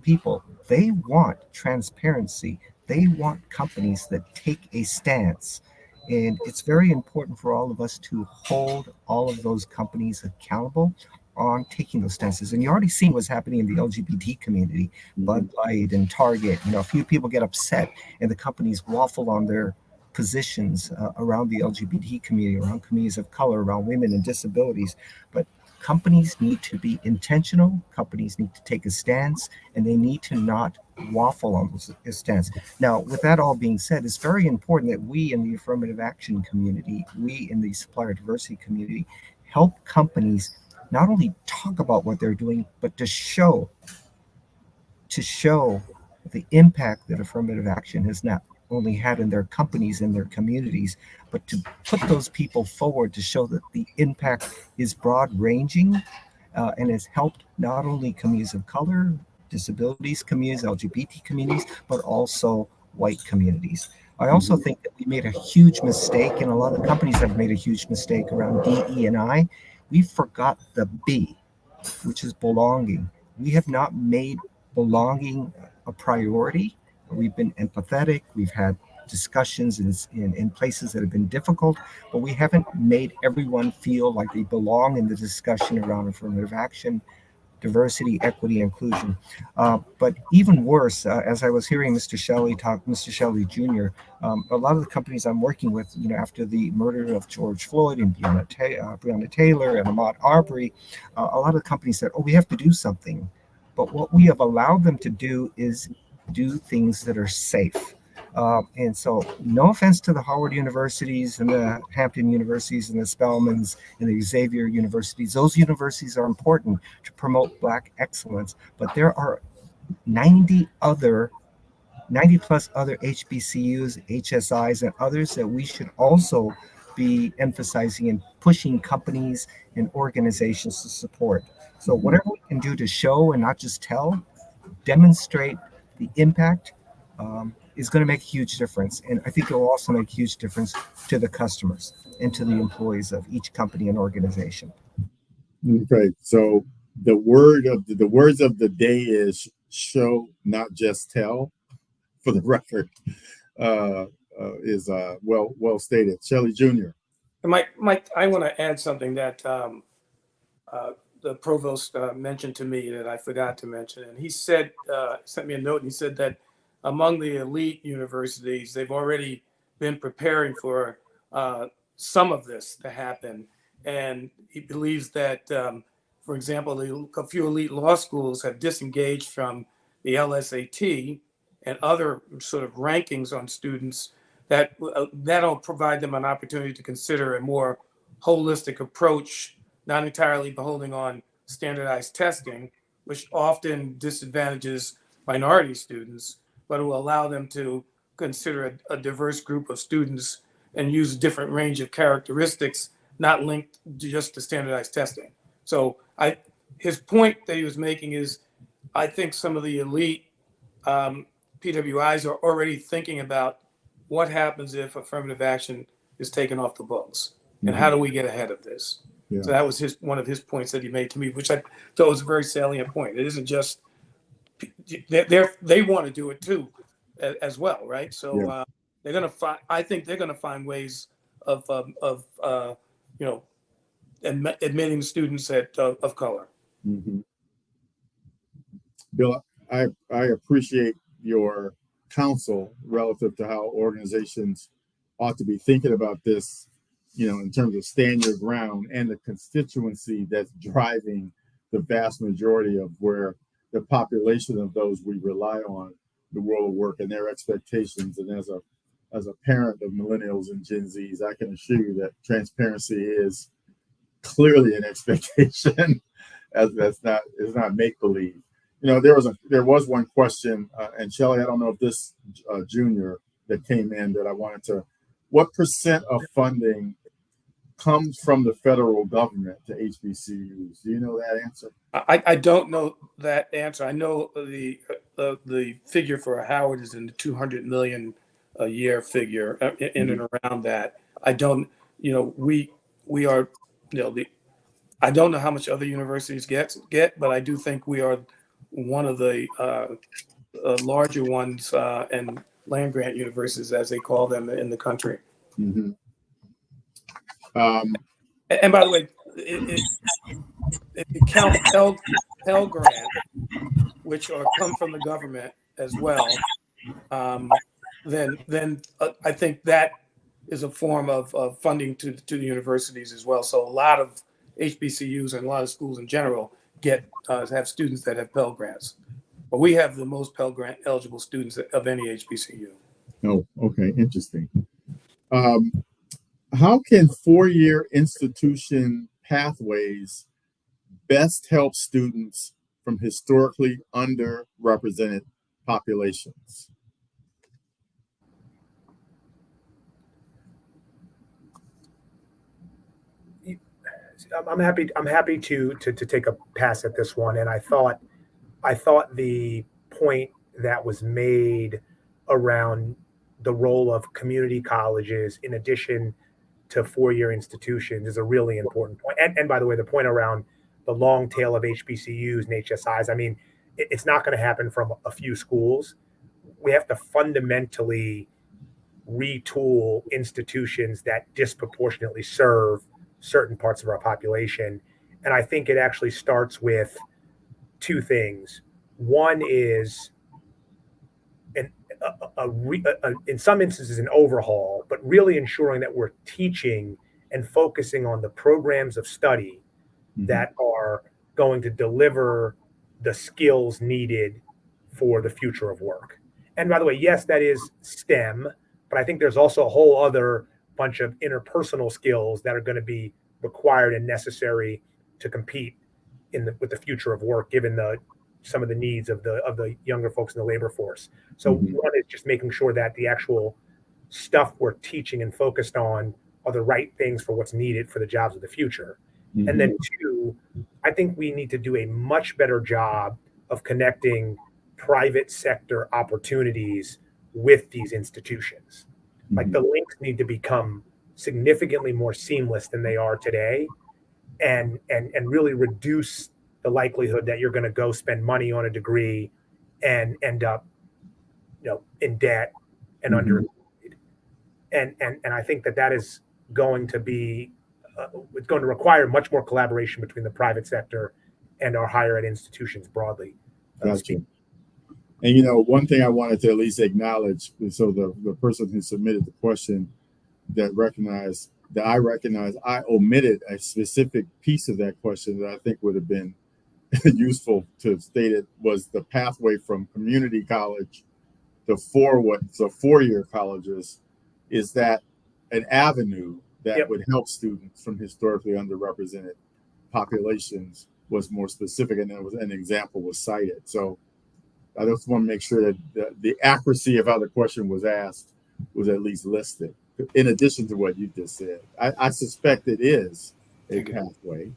people, they want transparency. They want companies that take a stance. And it's very important for all of us to hold all of those companies accountable on taking those stances. And you already seen what's happening in the LGBT community, Bud Light and Target. A few people get upset and the companies waffle on their positions around the LGBT community, around communities of color, around women and disabilities. But companies need to be intentional. Companies need to take a stance, and they need to not waffle on those stance. Now, with that all being said, it's very important that we in the affirmative action community, we in the supplier diversity community, help companies not only talk about what they're doing, but to show the impact that affirmative action has not only had in their companies and their communities, but to put those people forward to show that the impact is broad ranging and has helped not only communities of color, disabilities communities, LGBT communities, but also white communities. I also think that we made a huge mistake, and a lot of the companies have made a huge mistake around DE&I. We forgot the B, which is belonging. We have not made belonging a priority. We've been empathetic. We've had discussions in places that have been difficult, but we haven't made everyone feel like they belong in the discussion around affirmative action, diversity, equity, inclusion. But even worse, as I was hearing Mr. Shelley Jr., a lot of the companies I'm working with, after the murder of George Floyd and Breonna Taylor and Ahmaud Arbery, a lot of the companies said, we have to do something. But what we have allowed them to do is do things that are safe. And so no offense to the Howard universities and the Hampton universities and the Spelmans and the Xavier universities. Those universities are important to promote Black excellence, but there are 90 plus other HBCUs, HSIs, and others that we should also be emphasizing and pushing companies and organizations to support. So whatever we can do to show and not just tell, demonstrate the impact, is going to make a huge difference. And I think it will also make a huge difference to the customers and to the employees of each company and organization.
Okay, so the words of the day is show, not just tell, for the record, is well stated. Shelley Jr.
Mike, I want to add something that the provost mentioned to me that I forgot to mention. And he said, sent me a note, and he said that among the elite universities, they've already been preparing for some of this to happen. And he believes that, for example, a few elite law schools have disengaged from the LSAT and other sort of rankings on students that'll provide them an opportunity to consider a more holistic approach, not entirely beholding on standardized testing, which often disadvantages minority students, but will allow them to consider a diverse group of students and use a different range of characteristics, not linked just to standardized testing. So his point that he was making is, I think some of the elite PWIs are already thinking about what happens if affirmative action is taken off the books, and how do we get ahead of this? Yeah. So that was one of his points that he made to me, which I thought was a very salient point. It isn't just they want to do it too, as well, right? So they're gonna find. I think they're gonna find ways of admitting students of color.
Mm-hmm. Bill, I appreciate your counsel relative to how organizations ought to be thinking about this, in terms of stand your ground and the constituency that's driving the vast majority of where the population of those we rely on the world of work and their expectations. And as a parent of millennials and Gen Zs, I can assure you that transparency is clearly an expectation. It's not make believe. There was one question, and Shelley, I don't know if this junior that came in that I wanted to. What percent of funding comes from the federal government to HBCUs? Do you know that answer?
I don't know that answer. I know the figure for Howard is in the 200 million a year figure, in and around that. I don't. We are. I don't know how much other universities get, but I do think we are one of the larger ones and land grant universities, as they call them in the country.
Mm-hmm.
And by the way, if you count Pell Grant, which come from the government as well, then I think that is a form of funding to the universities as well. So a lot of HBCUs and a lot of schools in general have students that have Pell Grants. But we have the most Pell Grant eligible students of any HBCU.
Oh, okay. Interesting. How can four-year institution pathways best help students from historically underrepresented populations?
I'm happy to take a pass at this one. And I thought the point that was made around the role of community colleges in addition to four-year institutions is a really important point. And by the way, the point around the long tail of HBCUs and HSIs, I mean, it's not going to happen from a few schools. We have to fundamentally retool institutions that disproportionately serve certain parts of our population. And I think it actually starts with two things. One is in some instances an overhaul, but really ensuring that we're teaching and focusing on the programs of study that are going to deliver the skills needed for the future of work. And by the way, yes, that is STEM, but I think there's also a whole other bunch of interpersonal skills that are going to be required and necessary to compete with the future of work, given some of the needs of the younger folks in the labor force. So one is just making sure that the actual stuff we're teaching and focused on are the right things for what's needed for the jobs of the future. And then two, I think we need to do a much better job of connecting private sector opportunities with these institutions. Like the links need to become significantly more seamless than they are today, and really reduce the likelihood that you're going to go spend money on a degree and end up, in debt and underemployed. And I think that is going to be, it's going to require much more collaboration between the private sector and our higher ed institutions broadly.
Gotcha. And one thing I wanted to at least acknowledge, so the person who submitted the question that recognized that I recognize I omitted a specific piece of that question that I think would have been useful to state it, was the pathway from community college to four-year colleges. Is that an avenue that would help students from historically underrepresented populations? Was more specific, and there was an example was cited. So I just want to make sure that the accuracy of how the question was asked was at least listed, in addition to what you just said. I suspect it is a pathway.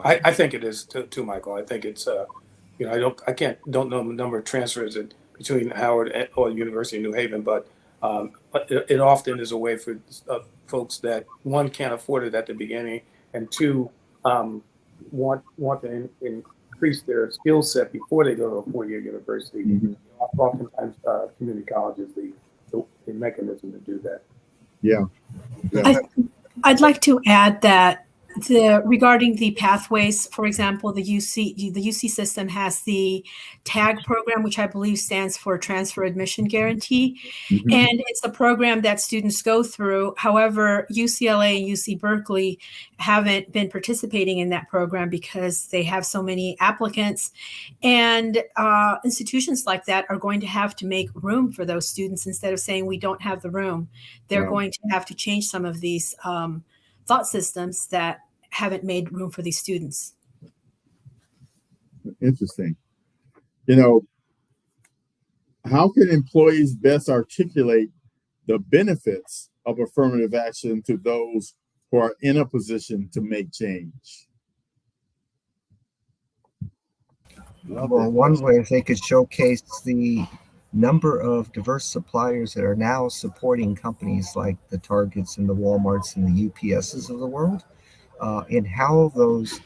I think it is too, Michael. I think it's I don't know the number of transfers between Howard or the University of New Haven, but it often is a way for folks that, one, can't afford it at the beginning, and two, want to increase their skill set before they go to a four-year university. Mm-hmm. Oftentimes, community college is the mechanism to do that.
Yeah.
I'd like to add that regarding the pathways, for example, the UC system has the TAG program, which I believe stands for Transfer Admission Guarantee. Mm-hmm. And it's a program that students go through. However, UCLA and UC Berkeley haven't been participating in that program because they have so many applicants. And institutions like that are going to have to make room for those students. Instead of saying we don't have the room, they're going to have to change some of these thought systems that haven't made room for these students.
Interesting. How can employees best articulate the benefits of affirmative action to those who are in a position to make change?
Well, one way is they could showcase the number of diverse suppliers that are now supporting companies like the Targets and the Walmarts and the UPSs of the world, and how those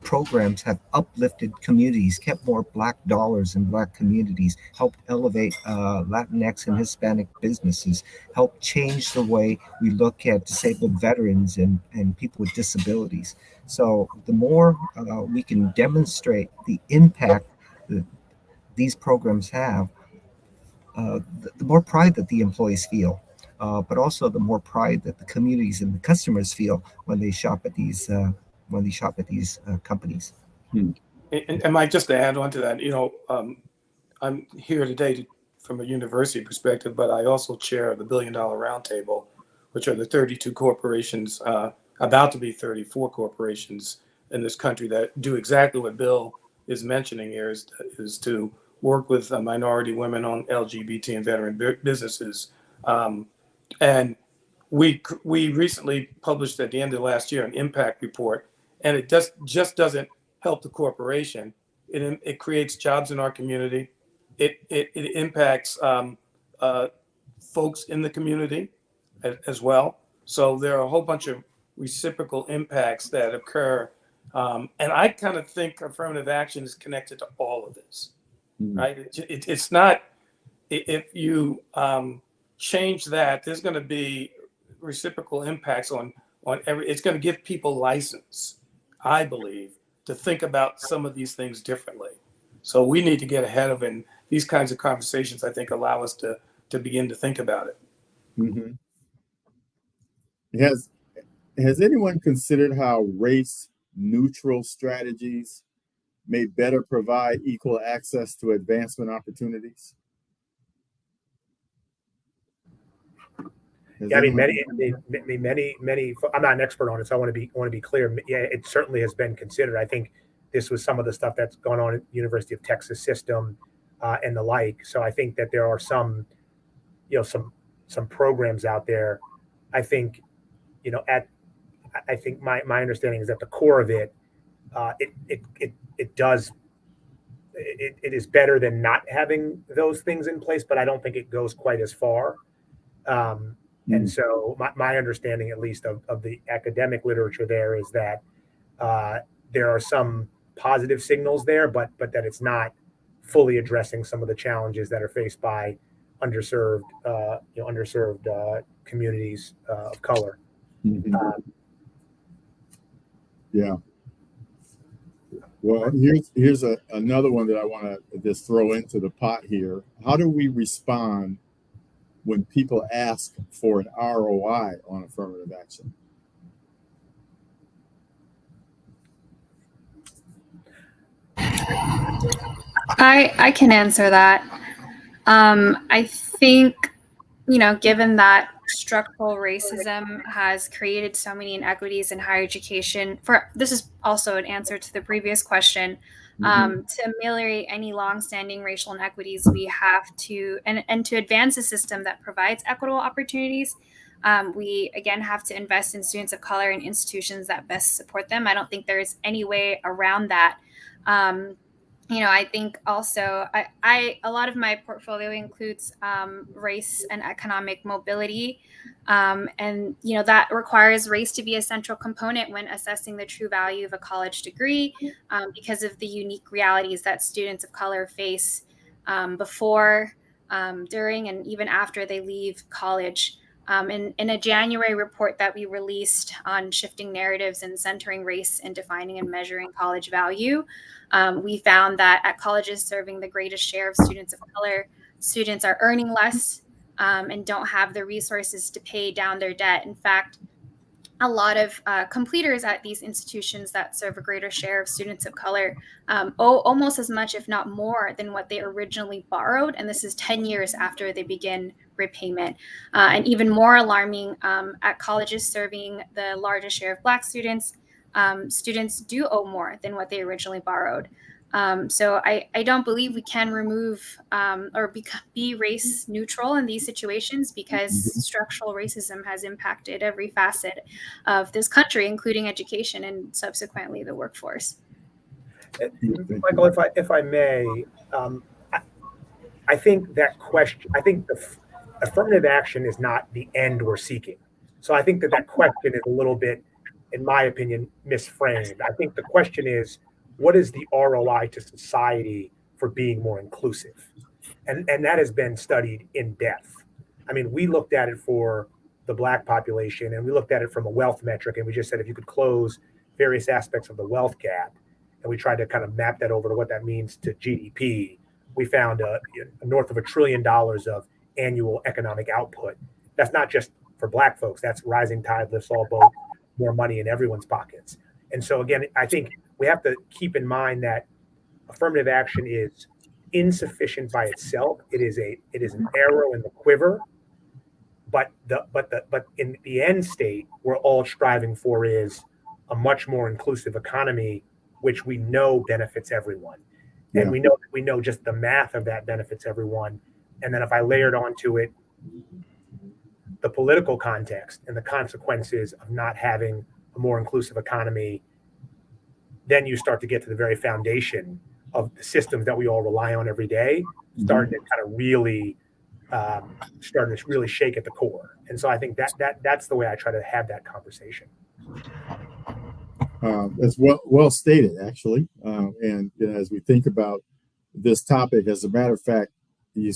programs have uplifted communities, kept more Black dollars in Black communities, helped elevate Latinx and Hispanic businesses, helped change the way we look at disabled veterans and people with disabilities. So the more we can demonstrate the impact that these programs have, the more pride that the employees feel, but also the more pride that the communities and the customers feel when they shop at these companies.
And Mike, just to add on to that, I'm here today from a university perspective, but I also chair the $1 Billion Roundtable, which are the 32 corporations, about to be 34 corporations in this country that do exactly what Bill is mentioning here, is to work with minority women on LGBT and veteran businesses. And we recently published at the end of last year an impact report, and it just doesn't help the corporation. It creates jobs in our community. It impacts folks in the community as well. So there are a whole bunch of reciprocal impacts that occur. And I kind of think affirmative action is connected to all of this. Right? It's not, if you change that, there's going to be reciprocal impacts on it's going to give people license, I believe, to think about some of these things differently. So we need to get ahead of it. And these kinds of conversations, I think, allow us to begin to think about it.
Mm-hmm. Has anyone considered how race neutral strategies may better provide equal access to advancement opportunities?
Yeah, I mean, many. I'm not an expert on it, so I want to be clear. Yeah, it certainly has been considered. I think this was some of the stuff that's gone on at the University of Texas system and the like. So I think that there are some programs out there. I think, I think my understanding is that the core of it, it is better than not having those things in place, but I don't think it goes quite as far. And so my understanding, at least of the academic literature there, is that there are some positive signals there, but that it's not fully addressing some of the challenges that are faced by underserved communities of color.
Mm-hmm. Yeah. Well, here's another one that I want to just throw into the pot here. How do we respond when people ask for an ROI on affirmative action?
I can answer that. I think, given that structural racism has created so many inequities in higher education, this is also an answer to the previous question. To ameliorate any longstanding racial inequities, we have to, and to advance a system that provides equitable opportunities, we again have to invest in students of color and institutions that best support them. I don't think there's any way around that. I think also a lot of my portfolio includes race and economic mobility. And, that requires race to be a central component when assessing the true value of a college degree because of the unique realities that students of color face before, during, and even after they leave college. In a January report that we released on shifting narratives and centering race in defining and measuring college value, we found that at colleges serving the greatest share of students of color, students are earning less and don't have the resources to pay down their debt. In fact, a lot of completers at these institutions that serve a greater share of students of color owe almost as much, if not more, than what they originally borrowed. And this is 10 years after they begin repayment. And even more alarming, at colleges serving the largest share of Black students, students do owe more than what they originally borrowed. So I don't believe we can remove or be race neutral in these situations because structural racism has impacted every facet of this country, including education and subsequently the workforce.
Michael, if I may, I think that question, I think the affirmative action is not the end we're seeking. So I think that question is a little bit, in my opinion, misframed. I think the question is, what is the ROI to society for being more inclusive? And that has been studied in depth. I mean, we looked at it for the Black population, and we looked at it from a wealth metric, and we just said if you could close various aspects of the wealth gap, and we tried to kind of map that over to what that means to GDP, we found north of $1 trillion of annual economic output. That's not just for Black folks. That's rising tide lifts all boats, more money in everyone's pockets. And so again, I think we have to keep in mind that affirmative action is insufficient by itself. It is an arrow in the quiver, but in the end state, we're all striving for is a much more inclusive economy, which we know benefits everyone. And we know just the math of that benefits everyone. And then if I layered onto it the political context and the consequences of not having a more inclusive economy, then you start to get to the very foundation of the systems that we all rely on every day, starting to kind of really shake at the core. And so I think that's the way I try to have that conversation.
It's well stated, actually. And as we think about this topic, as a matter of fact, you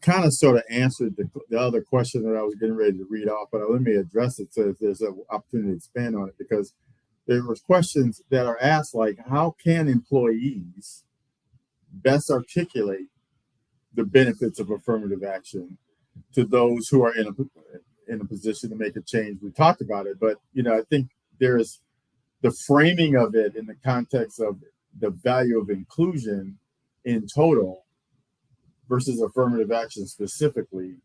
kind of answered the other question that I was getting ready to read off, but let me address it so if there's an opportunity to expand on it, because there was questions that are asked like, how can employees best articulate the benefits of affirmative action to those who are in a position to make a change? We talked about it, but I think there's the framing of it in the context of the value of inclusion in total versus affirmative action specifically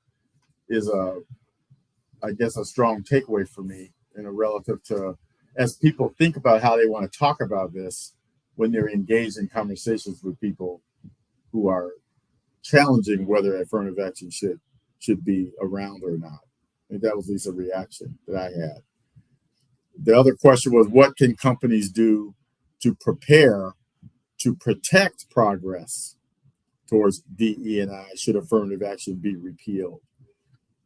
is I guess a strong takeaway for me relative to as people think about how they want to talk about this when they're engaged in conversations with people who are challenging whether affirmative action should be around or not. I think that was at least a reaction that I had. The other question was, what can companies do to prepare to protect progress towards DE&I should affirmative action be repealed?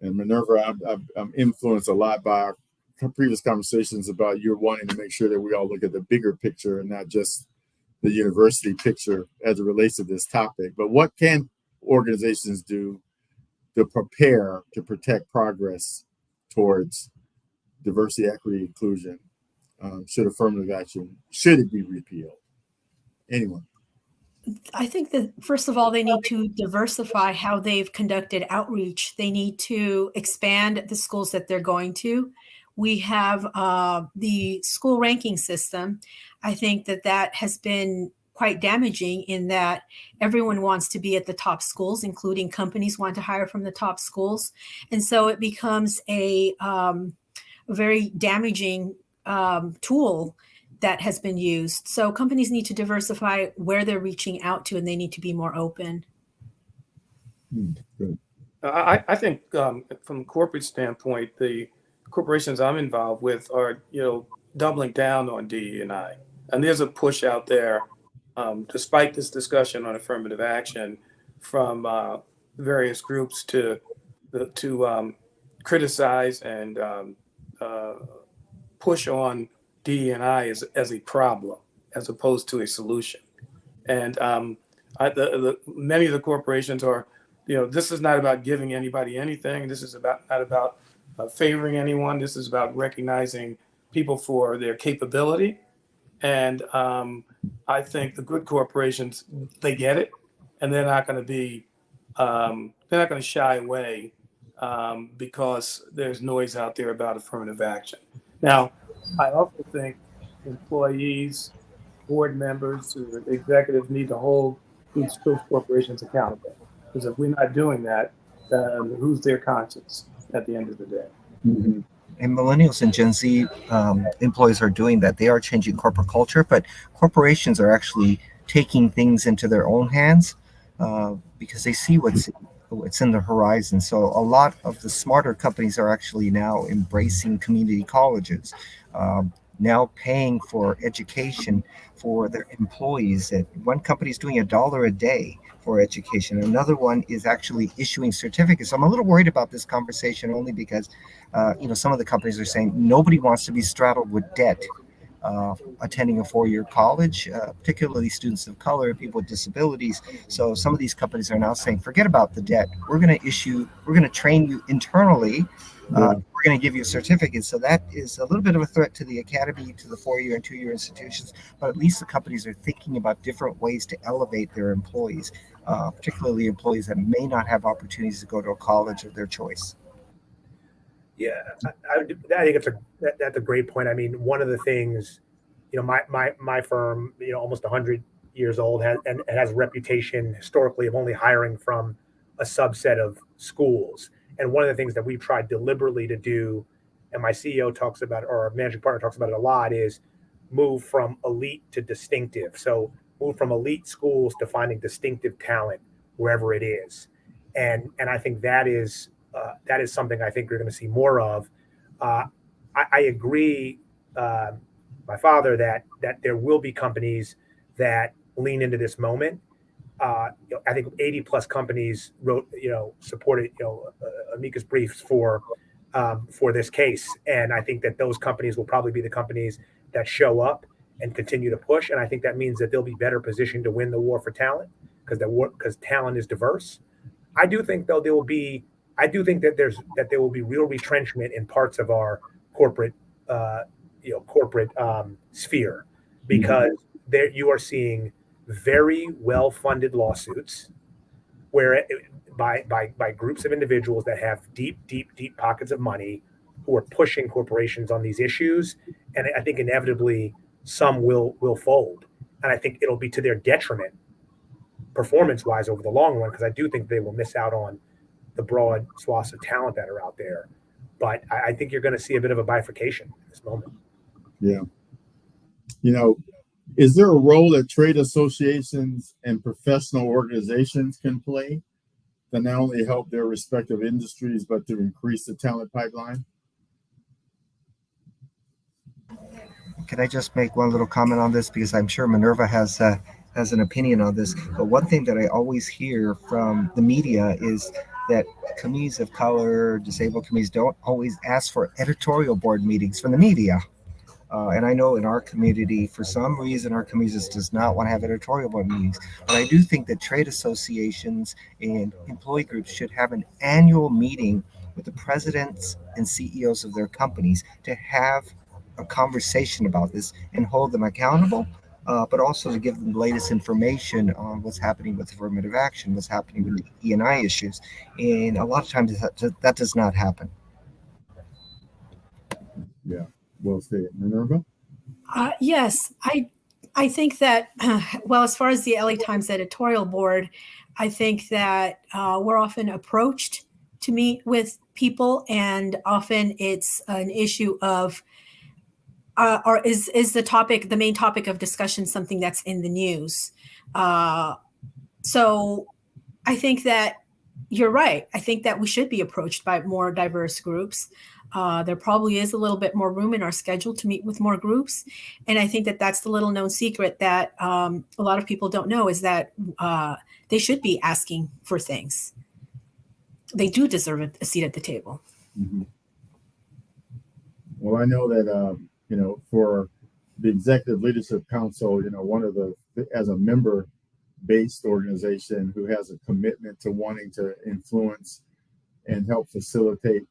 And Minerva, I'm influenced a lot by our previous conversations about you wanting to make sure that we all look at the bigger picture and not just the university picture as it relates to this topic. But what can organizations do to prepare to protect progress towards diversity, equity, inclusion? Should affirmative action, should it be repealed? Anyone?
I think that, first of all, they need to diversify how they've conducted outreach. They need to expand the schools that they're going to. We have the school ranking system. I think that has been quite damaging in that everyone wants to be at the top schools, including companies want to hire from the top schools. And so it becomes a very damaging tool that has been used. So companies need to diversify where they're reaching out to, and they need to be more open.
Good.
I think from a corporate standpoint, the corporations I'm involved with are, doubling down on DE&I. And there's a push out there, despite this discussion on affirmative action from various groups to criticize and push on DE&I as a problem, as opposed to a solution. And many of the corporations are, this is not about giving anybody anything. This is not about favoring anyone. This is about recognizing people for their capability. And I think the good corporations, they get it, and they're not going to shy away because there's noise out there about affirmative action. Now, I also think employees, board members, or executives need to hold these corporations accountable. Because if we're not doing that, who's their conscience at the end of the day?
Mm-hmm.
And millennials and Gen Z employees are doing that. They are changing corporate culture, but corporations are actually taking things into their own hands because they see what's in the horizon. So a lot of the smarter companies are actually now embracing community colleges, now paying for education for their employees. One company is doing $1 a day for education. Another one is actually issuing certificates. I'm a little worried about this conversation only because, some of the companies are saying nobody wants to be straddled with debt. Attending a 4-year college, particularly students of color, people with disabilities. So some of these companies are now saying, forget about the debt. We're going to train you internally. We're going to give you a certificate. So that is a little bit of a threat to the academy, to the 4-year and 2-year institutions. But at least the companies are thinking about different ways to elevate their employees, particularly employees that may not have opportunities to go to a college of their choice.
Yeah, I think that's a great point. I mean, one of the things, my firm, almost 100 years old, has a reputation historically of only hiring from a subset of schools. And one of the things that we've tried deliberately to do, and my CEO talks about, or our managing partner talks about it a lot, is move from elite to distinctive. So move from elite schools to finding distinctive talent wherever it is. And I think that is something I think we're going to see more of. I agree, my father, that there will be companies that lean into this moment. I think 80 plus companies supported, amicus briefs for this case. And I think that those companies will probably be the companies that show up and continue to push. And I think that means that they'll be better positioned to win the war for talent because talent is diverse. I do think that there will be real retrenchment in parts of our corporate sphere, because there you are seeing very well-funded lawsuits where by groups of individuals that have deep pockets of money who are pushing corporations on these issues, and I think inevitably some will fold, and I think it'll be to their detriment performance-wise over the long run, because I do think they will miss out on the broad swaths of talent that are out there. But I think you're going to see a bit of a bifurcation in this moment.
Yeah. Is there a role that trade associations and professional organizations can play to not only help their respective industries, but to increase the talent pipeline?
Can I just make one little comment on this? Because I'm sure Minerva has an opinion on this. But one thing that I always hear from the media is that communities of color, disabled communities, don't always ask for editorial board meetings from the media. And I know in our community, for some reason, our community just does not want to have editorial board meetings. But I do think that trade associations and employee groups should have an annual meeting with the presidents and CEOs of their companies to have a conversation about this and hold them accountable. but also to give them the latest information on what's happening with affirmative action, what's happening with the E&I issues. And a lot of times that does not happen.
Yeah, well stated. Minerva?
Yes, I think that, well, as far as the LA Times editorial board, I think that we're often approached to meet with people, and often it's an issue of, or is the main topic of discussion something that's in the news? So I think that you're right. I think that we should be approached by more diverse groups. There probably is a little bit more room in our schedule to meet with more groups. And I think that that's the little known secret that a lot of people don't know, is that they should be asking for things. They do deserve a seat at the table.
Mm-hmm. Well, I know that, for the Executive Leadership Council, one of as a member-based organization who has a commitment to wanting to influence and help facilitate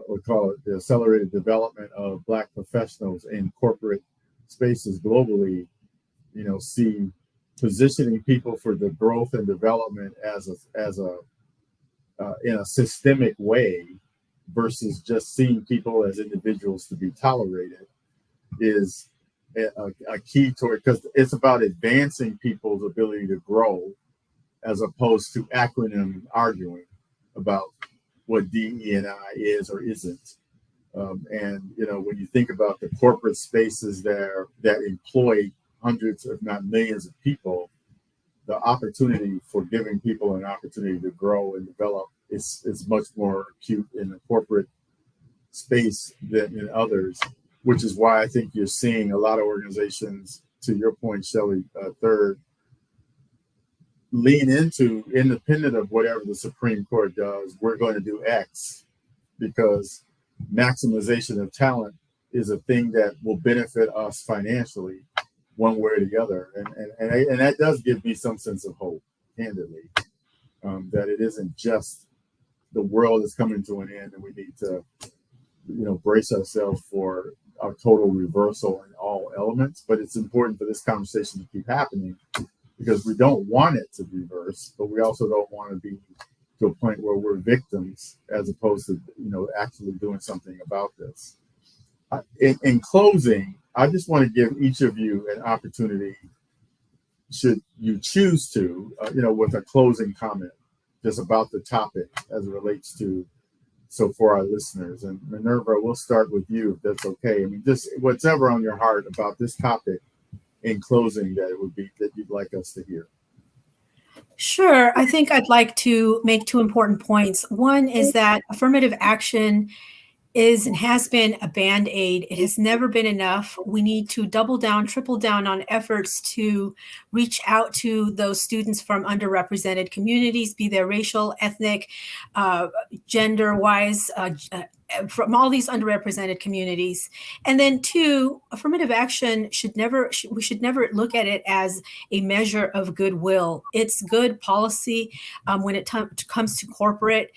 we call it the accelerated development of Black professionals in corporate spaces globally, see positioning people for the growth and development in a systemic way versus just seeing people as individuals to be tolerated is a key to it, because it's about advancing people's ability to grow as opposed to acronym arguing about what DE&I is or isn't. And when you think about the corporate spaces there that employ hundreds, if not millions of people, the opportunity for giving people an opportunity to grow and develop is much more acute in the corporate space than in others, which is why I think you're seeing a lot of organizations, to your point, Shelley, third, lean into, independent of whatever the Supreme Court does, we're going to do X, because maximization of talent is a thing that will benefit us financially one way or the other. And that does give me some sense of hope, candidly, that it isn't just the world is coming to an end and we need to, brace ourselves for a total reversal in all elements. But it's important for this conversation to keep happening, because we don't want it to reverse, but we also don't want to be to a point where we're victims as opposed to, actually doing something about this. In closing, I just want to give each of you an opportunity, should you choose to, with a closing comment just about the topic as it relates to, so for our listeners. And Minerva, we'll start with you, if that's okay. I mean, just whatever on your heart about this topic in closing that you'd like us to hear.
Sure. I think I'd like to make two important points. One is that affirmative action is and has been a Band-Aid. It has never been enough. We need to double down, triple down on efforts to reach out to those students from underrepresented communities, be they racial, ethnic, gender-wise, from all these underrepresented communities. And then two, affirmative action we should never look at it as a measure of goodwill. It's good policy when it comes to corporate,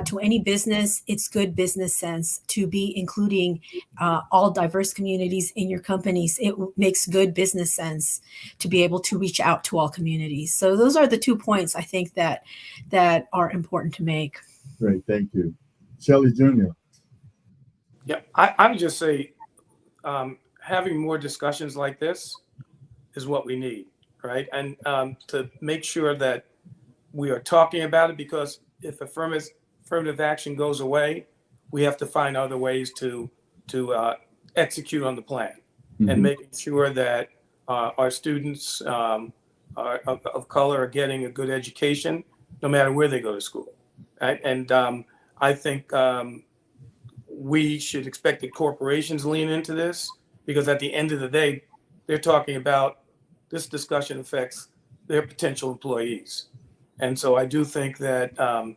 to any business. It's good business sense to be including all diverse communities in your companies. It makes good business sense to be able to reach out to all communities. So those are the 2 points I think that are important to make.
Great, thank you. Shelley Jr.
Yeah, I would just say having more discussions like this is what we need, right? And to make sure that we are talking about it, because if affirmative action goes away, we have to find other ways to execute on the plan, mm-hmm. and making sure that our students of color are getting a good education, no matter where they go to school, right? And I think we should expect that corporations lean into this, because at the end of the day, they're talking about this discussion affects their potential employees. And so I do think that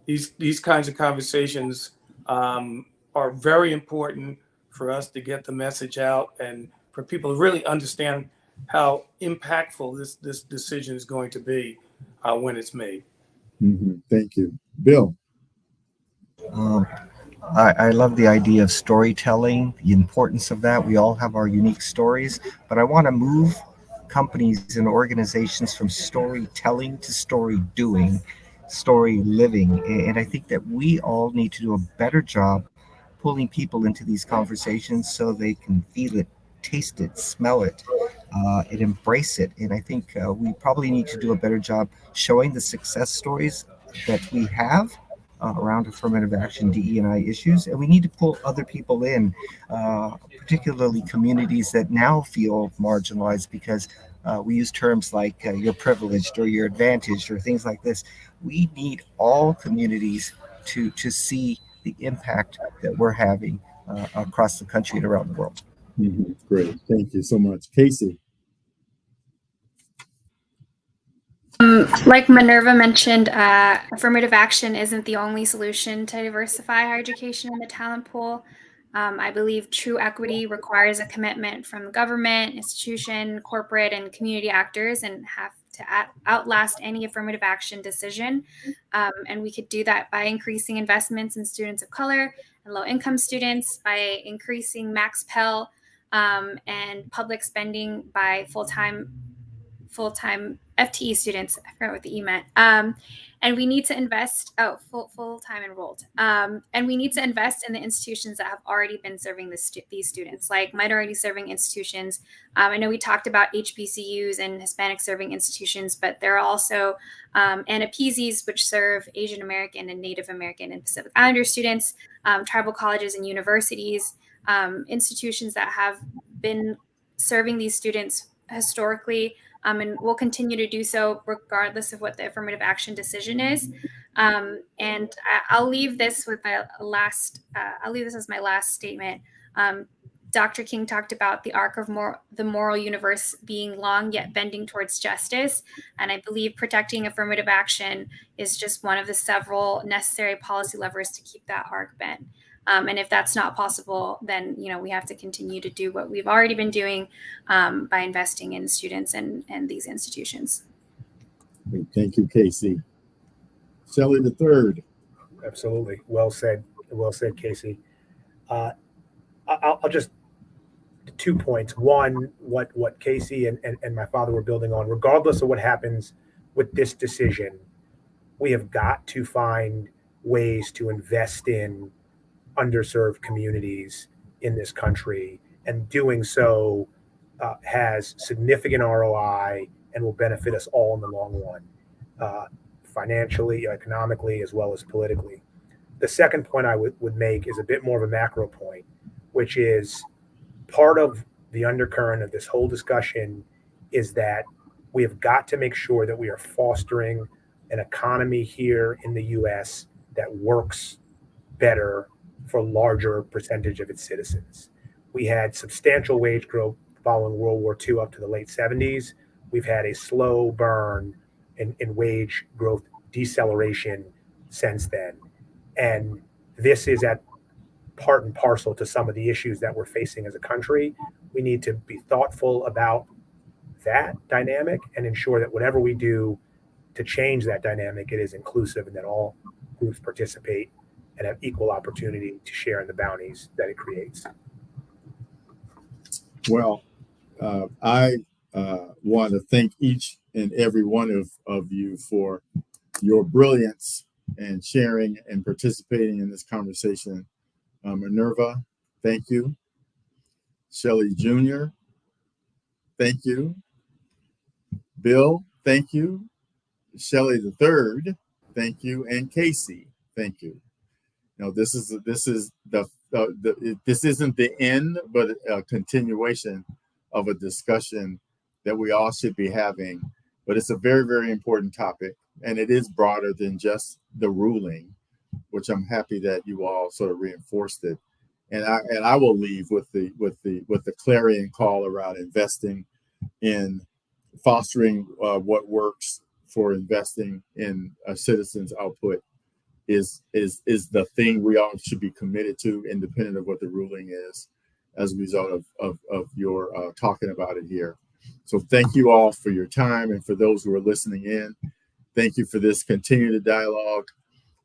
these kinds of conversations are very important for us to get the message out and for people to really understand how impactful this decision is going to be when it's made.
Mm-hmm. Thank you. Bill.
I love the idea of storytelling, the importance of that. We all have our unique stories, but I want to move companies and organizations from storytelling to story doing, story living. And I think that we all need to do a better job pulling people into these conversations so they can feel it, taste it, smell it, and embrace it. And I think we probably need to do a better job showing the success stories that we have around affirmative action, DE&I issues, and we need to pull other people in, particularly communities that now feel marginalized because we use terms like you're privileged or you're advantaged or things like this. We need all communities to see the impact that we're having across the country and around the world.
Mm-hmm. Great. Thank you so much. Casey.
Like Minerva mentioned, affirmative action isn't the only solution to diversify higher education in the talent pool. I believe true equity requires a commitment from government, institution, corporate, and community actors, and have to outlast any affirmative action decision. And we could do that by increasing investments in students of color and low-income students, by increasing max Pell and public spending by full-time FTE students. I forgot what the E meant. And we need to invest, full-time enrolled. And we need to invest in the institutions that have already been serving these students, like minority serving institutions. I know we talked about HBCUs and Hispanic serving institutions, but there are also ANAPESIs, which serve Asian American and Native American and Pacific Islander students, tribal colleges and universities, institutions that have been serving these students historically, and will continue to do so regardless of what the affirmative action decision is. And I'll leave this with my last. I'll leave this as my last statement. Dr. King talked about the arc of the moral universe being long yet bending towards justice, and I believe protecting affirmative action is just one of the several necessary policy levers to keep that arc bent. And if that's not possible, then we have to continue to do what we've already been doing by investing in students and these institutions.
Thank you, Casey. Shelley the third.
Absolutely. Well said, Casey. I'll just 2 points. One, what Casey and my father were building on, regardless of what happens with this decision, we have got to find ways to invest in underserved communities in this country, and doing so has significant ROI and will benefit us all in the long run, financially, economically, as well as politically. The second point I would make is a bit more of a macro point, which is part of the undercurrent of this whole discussion is that we have got to make sure that we are fostering an economy here in the U.S. that works better for a larger percentage of its citizens. We had substantial wage growth following World War II up to the late 70s. We've had a slow burn in wage growth deceleration since then. And this is at part and parcel to some of the issues that we're facing as a country. We need to be thoughtful about that dynamic and ensure that whatever we do to change that dynamic, it is inclusive and that all groups participate and have equal opportunity to share in the bounties that it creates.
Well, I want to thank each and every one of you for your brilliance and sharing and participating in this conversation. Minerva, thank you. Shelley Jr., thank you. Bill, thank you. Shelley the third, thank you. And Casey, thank you. This isn't the end, but a continuation of a discussion that we all should be having. But it's a very, very important topic, and it is broader than just the ruling, which I'm happy that you all sort of reinforced it. And I will leave with the clarion call around investing in fostering what works for investing in a citizen's output is the thing we all should be committed to, independent of what the ruling is, as a result of your talking about it here. So thank you all for your time, and for those who are listening in, thank you for this. Continue the dialogue,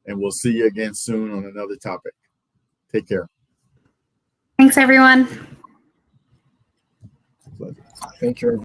and we'll see you again soon on another topic. Take care.
Thanks, everyone.
Pleasure.
Thank you.